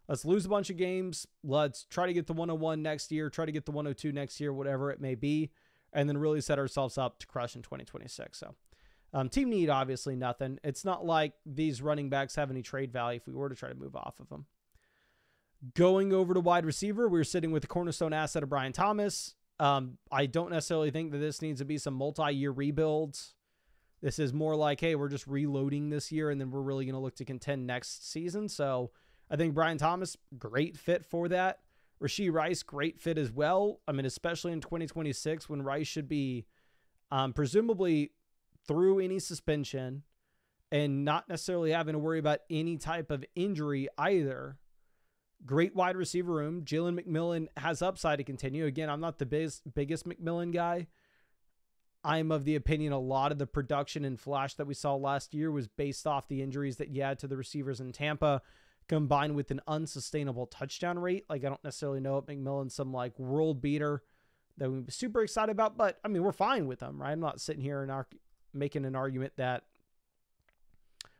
Let's lose a bunch of games. Let's try to get the 101 next year, try to get the 102 next year, whatever it may be, and then really set ourselves up to crush in 2026. So team need, obviously nothing. It's not like these running backs have any trade value if we were to try to move off of them. Going over to wide receiver, we're sitting with the cornerstone asset of Brian Thomas. I don't necessarily think that this needs to be some multi-year rebuilds. This is more like, hey, we're just reloading this year, and then we're really going to look to contend next season. So I think Brian Thomas, great fit for that. Rashee Rice, great fit as well. I mean, especially in 2026 when Rice should be presumably through any suspension and not necessarily having to worry about any type of injury either. Great wide receiver room. Jalen McMillan has upside to continue. Again, I'm not the biggest McMillan guy. I'm of the opinion a lot of the production and flash that we saw last year was based off the injuries that you had to the receivers in Tampa, combined with an unsustainable touchdown rate. Like, I don't necessarily know if McMillan's some like world beater that we'd be super excited about, but I mean, we're fine with them, right? I'm not sitting here and making an argument that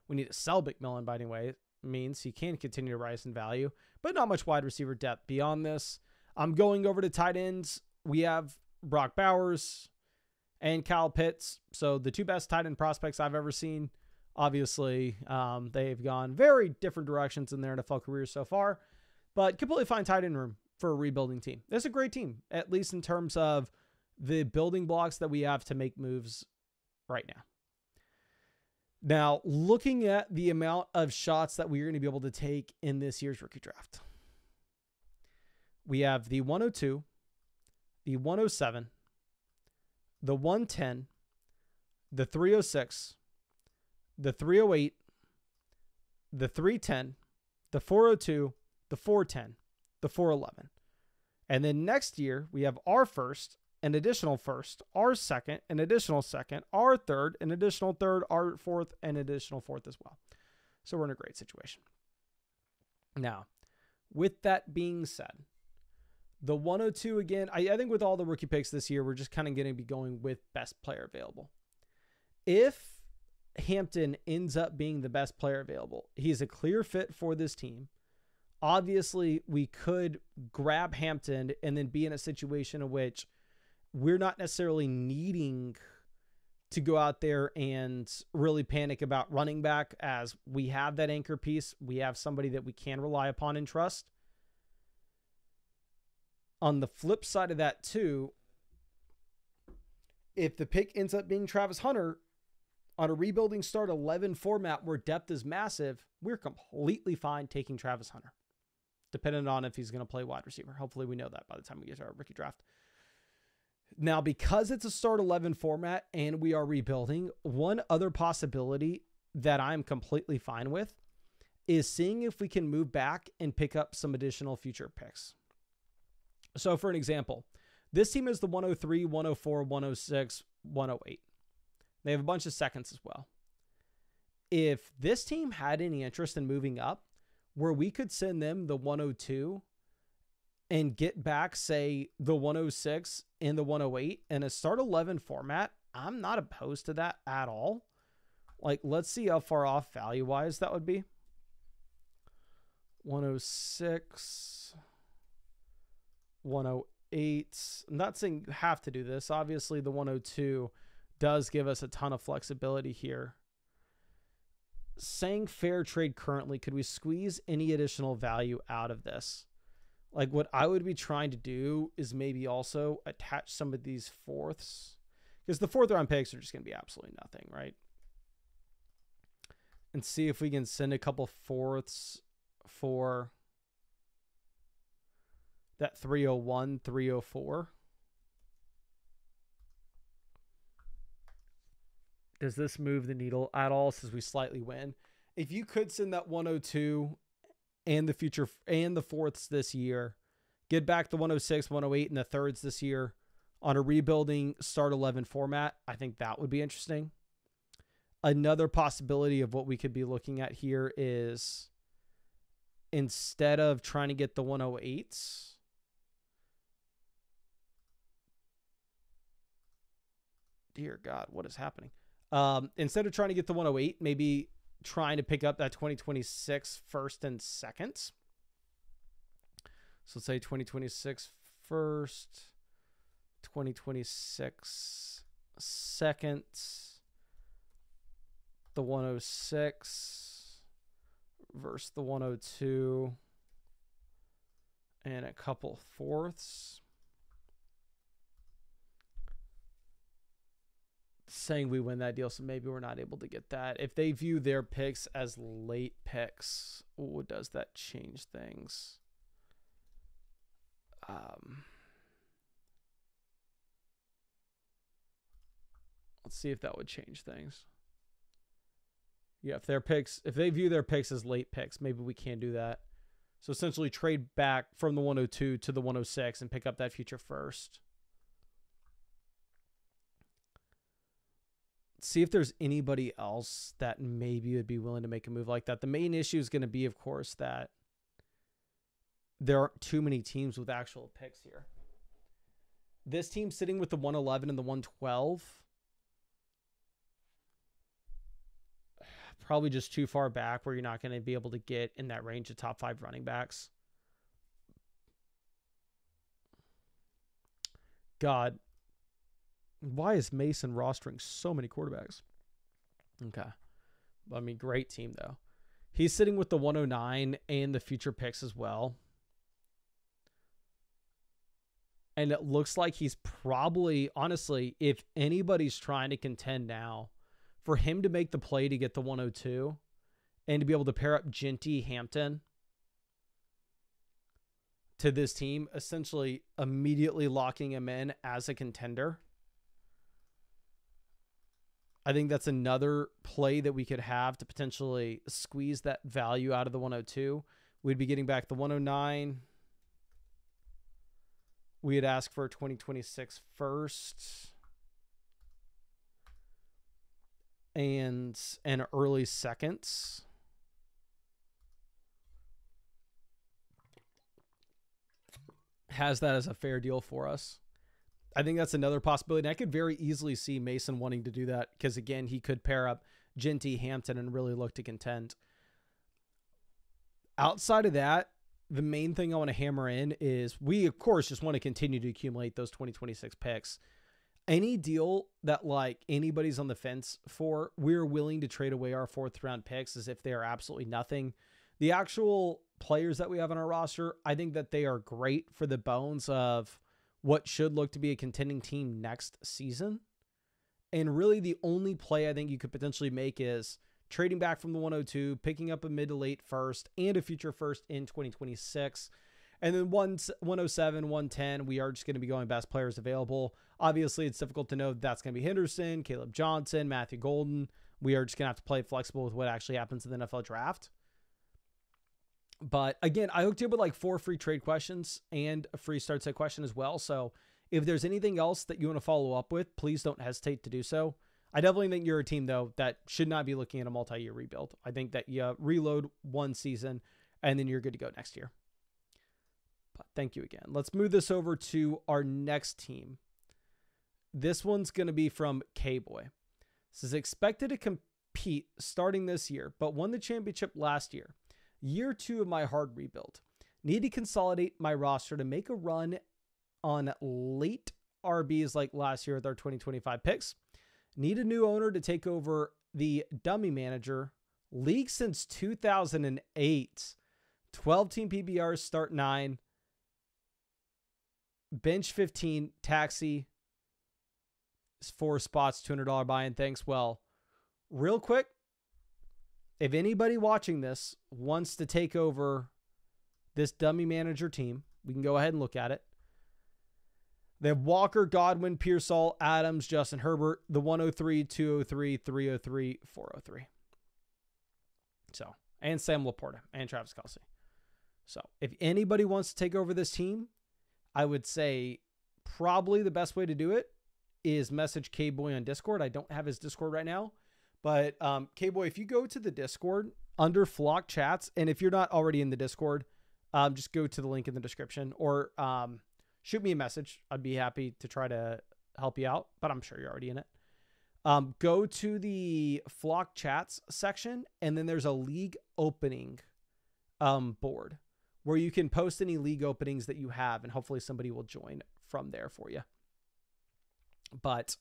we need to sell McMillan by any way. It means he can continue to rise in value, but not much wide receiver depth beyond this. I'm going over to tight ends. We have Brock Bowers and Kyle Pitts. So the 2 best tight end prospects I've ever seen. Obviously, they've gone very different directions in their NFL careers so far, but completely fine tight end room for a rebuilding team. It's a great team, at least in terms of the building blocks that we have to make moves right now. Now, looking at the amount of shots that we're going to be able to take in this year's rookie draft, we have the 102, the 107, the 110, the 306, the 308, the 310, the 402, the 410, the 411. And then next year, we have our first, an additional first, our second, an additional second, our third, an additional third, our fourth, an additional fourth as well. So we're in a great situation. Now, with that being said, the 102, again, I think with all the rookie picks this year, we're just kind of going to be going with best player available. If Hampton ends up being the best player available, he's a clear fit for this team. Obviously, we could grab Hampton and then be in a situation in which we're not necessarily needing to go out there and really panic about running back, as we have that anchor piece. We have somebody that we can rely upon and trust. On the flip side of that too, if the pick ends up being Travis Hunter on a rebuilding start 11 format where depth is massive, we're completely fine taking Travis Hunter, depending on if he's going to play wide receiver. Hopefully we know that by the time we get to our rookie draft. Now, because it's a start 11 format and we are rebuilding, one other possibility that I'm completely fine with is seeing if we can move back and pick up some additional future picks. So for an example, this team is the 103, 104, 106, 108. They have a bunch of seconds as well. If this team had any interest in moving up, where we could send them the 102 and get back, say, the 106 and the 108 in a start 11 format, I'm not opposed to that at all. Like, let's see how far off value-wise that would be. 106, 108. I'm not saying you have to do this. Obviously, the 102 does give us a ton of flexibility here. Saying fair trade currently, could we squeeze any additional value out of this? Like, what I would be trying to do is maybe also attach some of these fourths, because the fourth round picks are just going to be absolutely nothing, right? And see if we can send a couple fourths for that 301, 304. Does this move the needle at all? Since we slightly win. If you could send that 102 and the future and the fourths this year, get back the 106, 108 and the thirds this year on a rebuilding start 11 format, I think that would be interesting. Another possibility of what we could be looking at here is, instead of trying to get the 108s, dear God, what is happening? Instead of trying to get the 108, maybe trying to pick up that 2026 first and second. So let's say 2026 first, 2026 second, the 106 versus the 102, and a couple fourths. Saying we win that deal, so maybe we're not able to get that. If they view their picks as late picks, does that change things? Let's see if that would change things. Yeah, if they view their picks as late picks, maybe we can do that. So essentially trade back from the 102 to the 106 and pick up that future first. See if there's anybody else that maybe would be willing to make a move like that. The main issue is going to be, of course, that there aren't too many teams with actual picks here. This team sitting with the 111 and the 112, probably just too far back where you're not going to be able to get in that range of top 5 running backs. God, why is Mason rostering so many quarterbacks? Okay. I mean, great team, though. He's sitting with the 109 and the future picks as well. And it looks like he's probably, honestly, if anybody's trying to contend now, for him to make the play to get the 102 and to be able to pair up Ginty Hampton to this team, essentially immediately locking him in as a contender. I think that's another play that we could have to potentially squeeze that value out of the 102. We'd be getting back the 109. We'd ask for a 2026 first and an early second. Has that as a fair deal for us. I think that's another possibility. And I could very easily see Mason wanting to do that because, again, he could pair up Ginty Hampton and really look to contend. Outside of that, the main thing I want to hammer in is we, of course, just want to continue to accumulate those 2026 picks. Any deal that, like, anybody's on the fence for, we're willing to trade away our 4th round picks as if they are absolutely nothing. The actual players that we have on our roster, I think that they are great for the bones of what should look to be a contending team next season. And really the only play I think you could potentially make is trading back from the 102, picking up a mid to late first and a future first in 2026. And then 107, 110, we are just going to be going best players available. Obviously, it's difficult to know if that's going to be Henderson, Caleb Johnson, Matthew Golden. We are just going to have to play flexible with what actually happens in the NFL draft. But again, I hooked you up with like 4 free trade questions and a free start set question as well. So if there's anything else that you want to follow up with, please don't hesitate to do so. I definitely think you're a team, though, that should not be looking at a multi-year rebuild. I think that you reload one season and then you're good to go next year. But thank you again. Let's move this over to our next team. This one's going to be from K-Boy. This is expected to compete starting this year, but won the championship last year. Year 2 of my hard rebuild. Need to consolidate my roster to make a run on late RBs like last year with our 2025 picks. Need a new owner to take over the dummy manager. League since 2008. 12-team PBRs, start 9. Bench 15. Taxi. 4 spots, $200 buy-in. Thanks. Well, real quick, if anybody watching this wants to take over this dummy manager team, we can go ahead and look at it. They have Walker, Godwin, Pearsall, Adams, Justin Herbert, the 103, 203, 303, 403. So, and Sam Laporta and Travis Kelce. So, if anybody wants to take over this team, I would say probably the best way to do it is message K-Boy on Discord. I don't have his Discord right now. But K-Boy, if you go to the Discord under Flock Chats, and if you're not already in the Discord, just go to the link in the description or shoot me a message. I'd be happy to try to help you out, but I'm sure you're already in it. Go to the Flock Chats section, and then there's a league opening board where you can post any league openings that you have, and hopefully somebody will join from there for you. But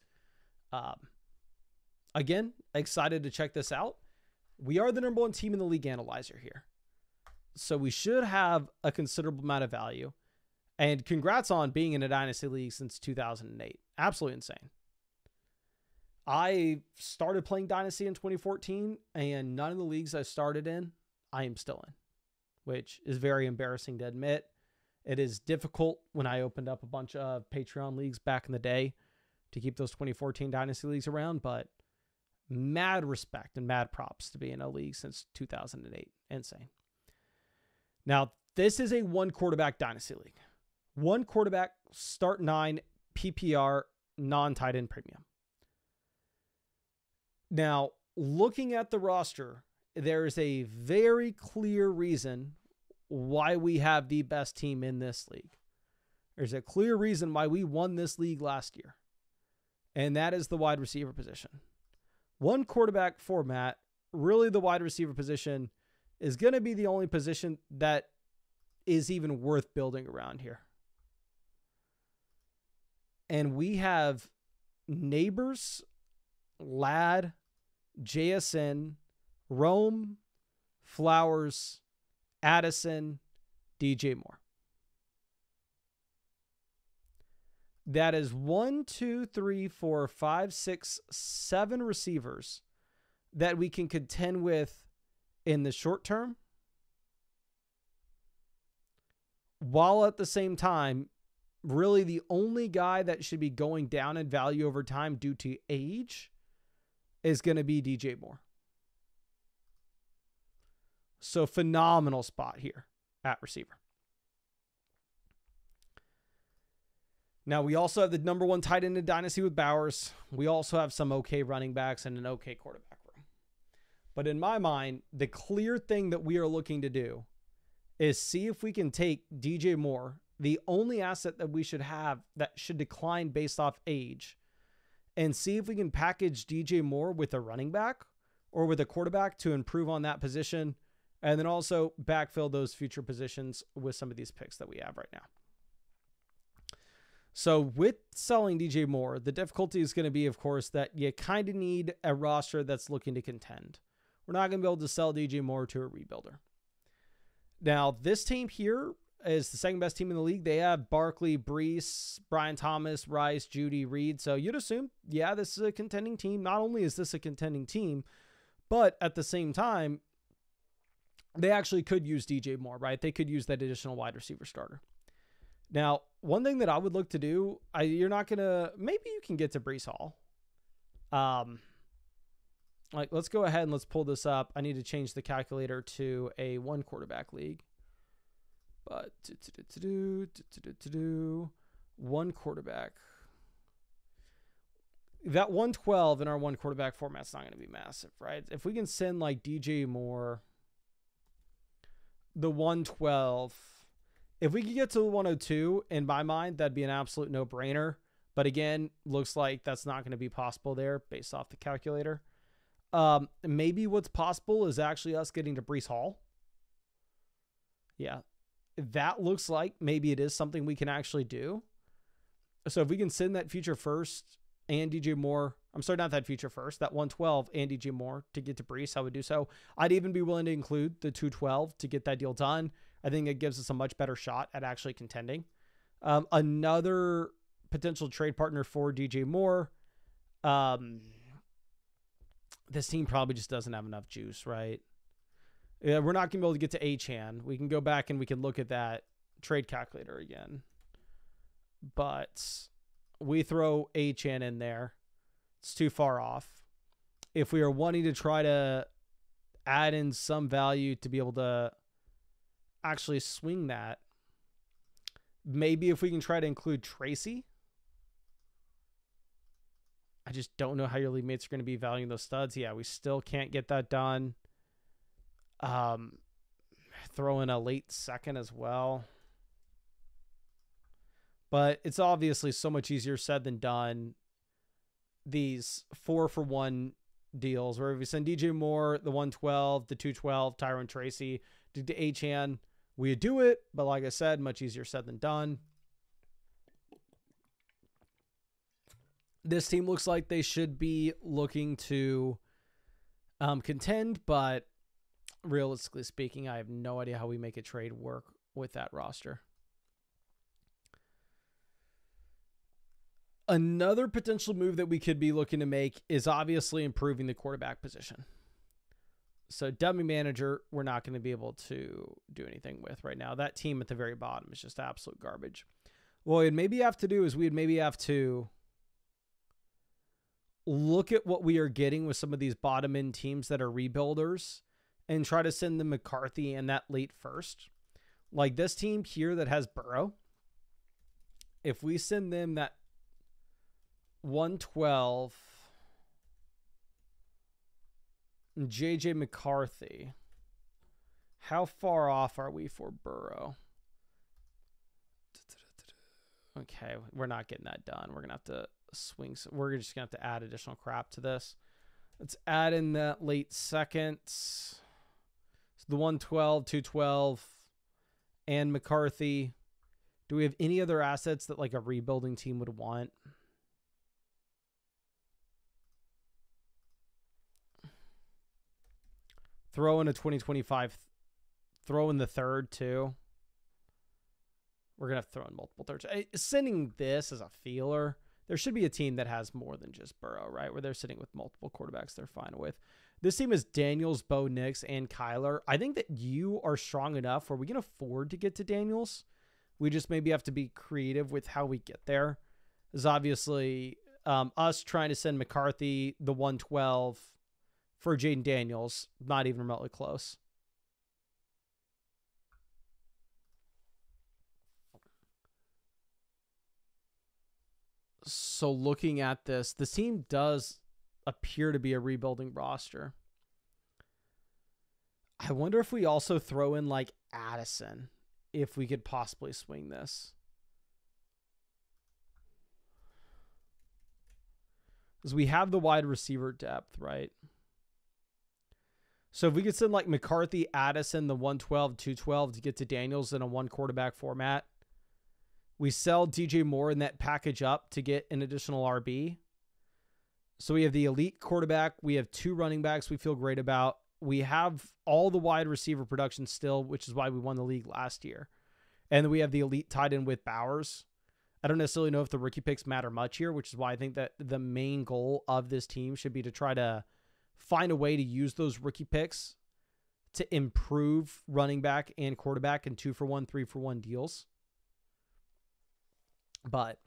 again, excited to check this out. We are the #1 team in the league analyzer here. So we should have a considerable amount of value. And congrats on being in a Dynasty League since 2008. Absolutely insane. I started playing Dynasty in 2014, and none of the leagues I started in, I am still in, which is very embarrassing to admit. It is difficult when I opened up a bunch of Patreon leagues back in the day to keep those 2014 Dynasty Leagues around, but mad respect and mad props to be in a league since 2008. Insane. Now, this is a 1 quarterback Dynasty League. 1 quarterback, start 9, PPR, non-tight end premium. Now, looking at the roster, there is a very clear reason why we have the best team in this league. There's a clear reason why we won this league last year, and that is the wide receiver position. 1 quarterback format, really the wide receiver position is going to be the only position that is even worth building around here. And we have Neighbors, Ladd, JSN, Rome, Flowers, Addison, DJ Moore. That is 1, 2, 3, 4, 5, 6, 7 receivers that we can contend with in the short term, while at the same time, really the only guy that should be going down in value over time due to age is going to be DJ Moore. So phenomenal spot here at receiver. Now, we also have the #1 tight end in Dynasty with Bowers. We also have some okay running backs and an okay quarterback room. But in my mind, the clear thing that we are looking to do is see if we can take DJ Moore, the only asset that we should have that should decline based off age, and see if we can package DJ Moore with a running back or with a quarterback to improve on that position, and then also backfill those future positions with some of these picks that we have right now. So with selling DJ Moore, the difficulty is going to be, of course, that you kind of need a roster that's looking to contend. We're not going to be able to sell DJ Moore to a rebuilder. Now, this team here is the second best team in the league. They have Barkley, Brees, Brian Thomas, Rice, Judy, Reed. So you'd assume, yeah, this is a contending team. Not only is this a contending team, but at the same time, they actually could use DJ Moore, right? They could use that additional wide receiver starter. Now, one thing that I would look to do, you're not going to, maybe you can get to Brees Hall. Let's go ahead and let's pull this up. I need to change the calculator to a 1 quarterback league. But one quarterback. That 112 in our one quarterback format's not going to be massive, right? If we can send like DJ Moore, the 112, if we could get to the 102, in my mind, that'd be an absolute no-brainer. But again, looks like that's not going to be possible there based off the calculator. Maybe what's possible is actually us getting to Breece Hall. Yeah, that looks like maybe it is something we can actually do. So if we can send that future first and DJ Moore, I'm sorry, not that future first, that 112 and DJ Moore to get to Breece, I would do so. I'd even be willing to include the 212 to get that deal done. I think it gives us a much better shot at actually contending. Another potential trade partner for DJ Moore. This team probably just doesn't have enough juice, right? Yeah, we're not going to be able to get to Achan. We can go back and we can look at that trade calculator again. But we throw Achan in there. It's too far off. If we are wanting to try to add in some value to be able to actually swing that, maybe if we can try to include Tracy. I just don't know how your league mates are going to be valuing those studs. Yeah, we still can't get that done. Throw in a late second as well. But it's obviously so much easier said than done. These 4-for-1 deals where if we send DJ Moore, the 112, the 212, Tyrone Tracy, to Achan, we do it. But like I said, much easier said than done. This team looks like they should be looking to contend, but realistically speaking, I have no idea how we make a trade work with that roster. Another potential move that we could be looking to make is obviously improving the quarterback position. So dummy manager, we're not going to be able to do anything with right now. That team at the very bottom is just absolute garbage. What we'd maybe have to do is we'd maybe have to look at what we are getting with some of these bottom end teams that are rebuilders and try to send them McCarthy in that late first. Like this team here that has Burrow. If we send them that 112 JJ McCarthy, how far off are we for Burrow? Okay, we're not getting that done. We're going to have to swing. We're just going to have to add additional crap to this. Let's add in that late second. So the 112, 212, and McCarthy. Do we have any other assets that like a rebuilding team would want? Throw in a 2025. Throw in the third too. We're going to have to throw in multiple thirds. Sending this as a feeler, there should be a team that has more than just Burrow, right? Where they're sitting with multiple quarterbacks they're fine with. This team is Daniels, Bo Nix, and Kyler. I think that you are strong enough where we can afford to get to Daniels. We just maybe have to be creative with how we get there. There's obviously us trying to send McCarthy the 112 for Jaden Daniels. Not even remotely close. So looking at this team does appear to be a rebuilding roster. I wonder if we also throw in like Addison, if we could possibly swing this. Because we have the wide receiver depth, right? So if we could send like McCarthy, Addison, the 112, 212 to get to Daniels in a one quarterback format. We sell DJ Moore in that package up to get an additional RB. So we have the elite quarterback. We have two running backs we feel great about. We have all the wide receiver production still, which is why we won the league last year. And then we have the elite tight end with Bowers. I don't necessarily know if the rookie picks matter much here, which is why I think that the main goal of this team should be to try to find a way to use those rookie picks to improve running back and quarterback in 2-for-1, 3-for-1 deals. But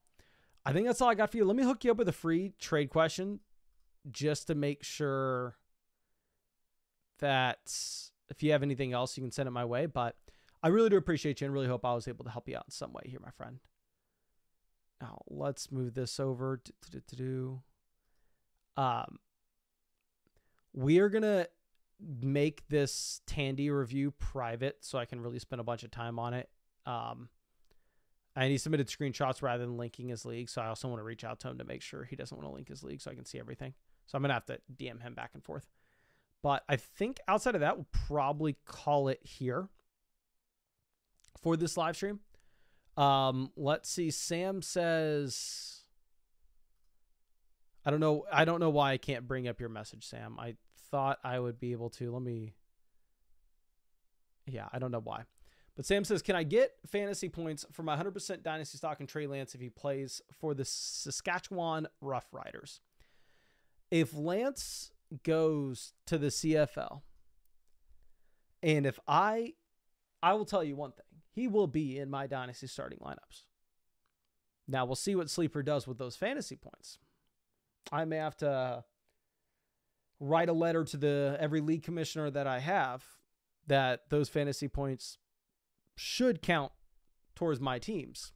I think that's all I got for you. Let me hook you up with a free trade question just to make sure that if you have anything else, you can send it my way. But I really do appreciate you and really hope I was able to help you out in some way here, my friend. Now, let's move this over. We are going to make this Tandy review private so I can really spend a bunch of time on it. And he submitted screenshots rather than linking his league, so I also want to reach out to him to make sure he doesn't want to link his league so I can see everything. So I'm going to have to DM him back and forth. But I think outside of that, we'll probably call it here for this live stream. Let's see. Sam says, I don't know why I can't bring up your message, Sam. I thought I would be able to. Yeah, I don't know why. But Sam says, can I get fantasy points for my 100% dynasty stock in Trey Lance if he plays for the Saskatchewan Roughriders? If Lance goes to the CFL, and if I will tell you one thing, he will be in my dynasty starting lineups. Now we'll see what Sleeper does with those fantasy points. I may have to write a letter to every league commissioner that I have that those fantasy points should count towards my teams.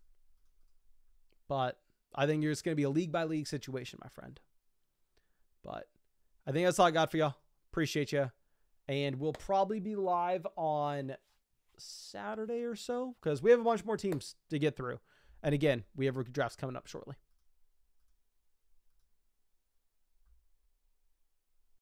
But I think it's going to be a league by league situation, my friend. But I think that's all I got for y'all. Appreciate you. And we'll probably be live on Saturday or so because we have a bunch more teams to get through. And again, we have rookie drafts coming up shortly.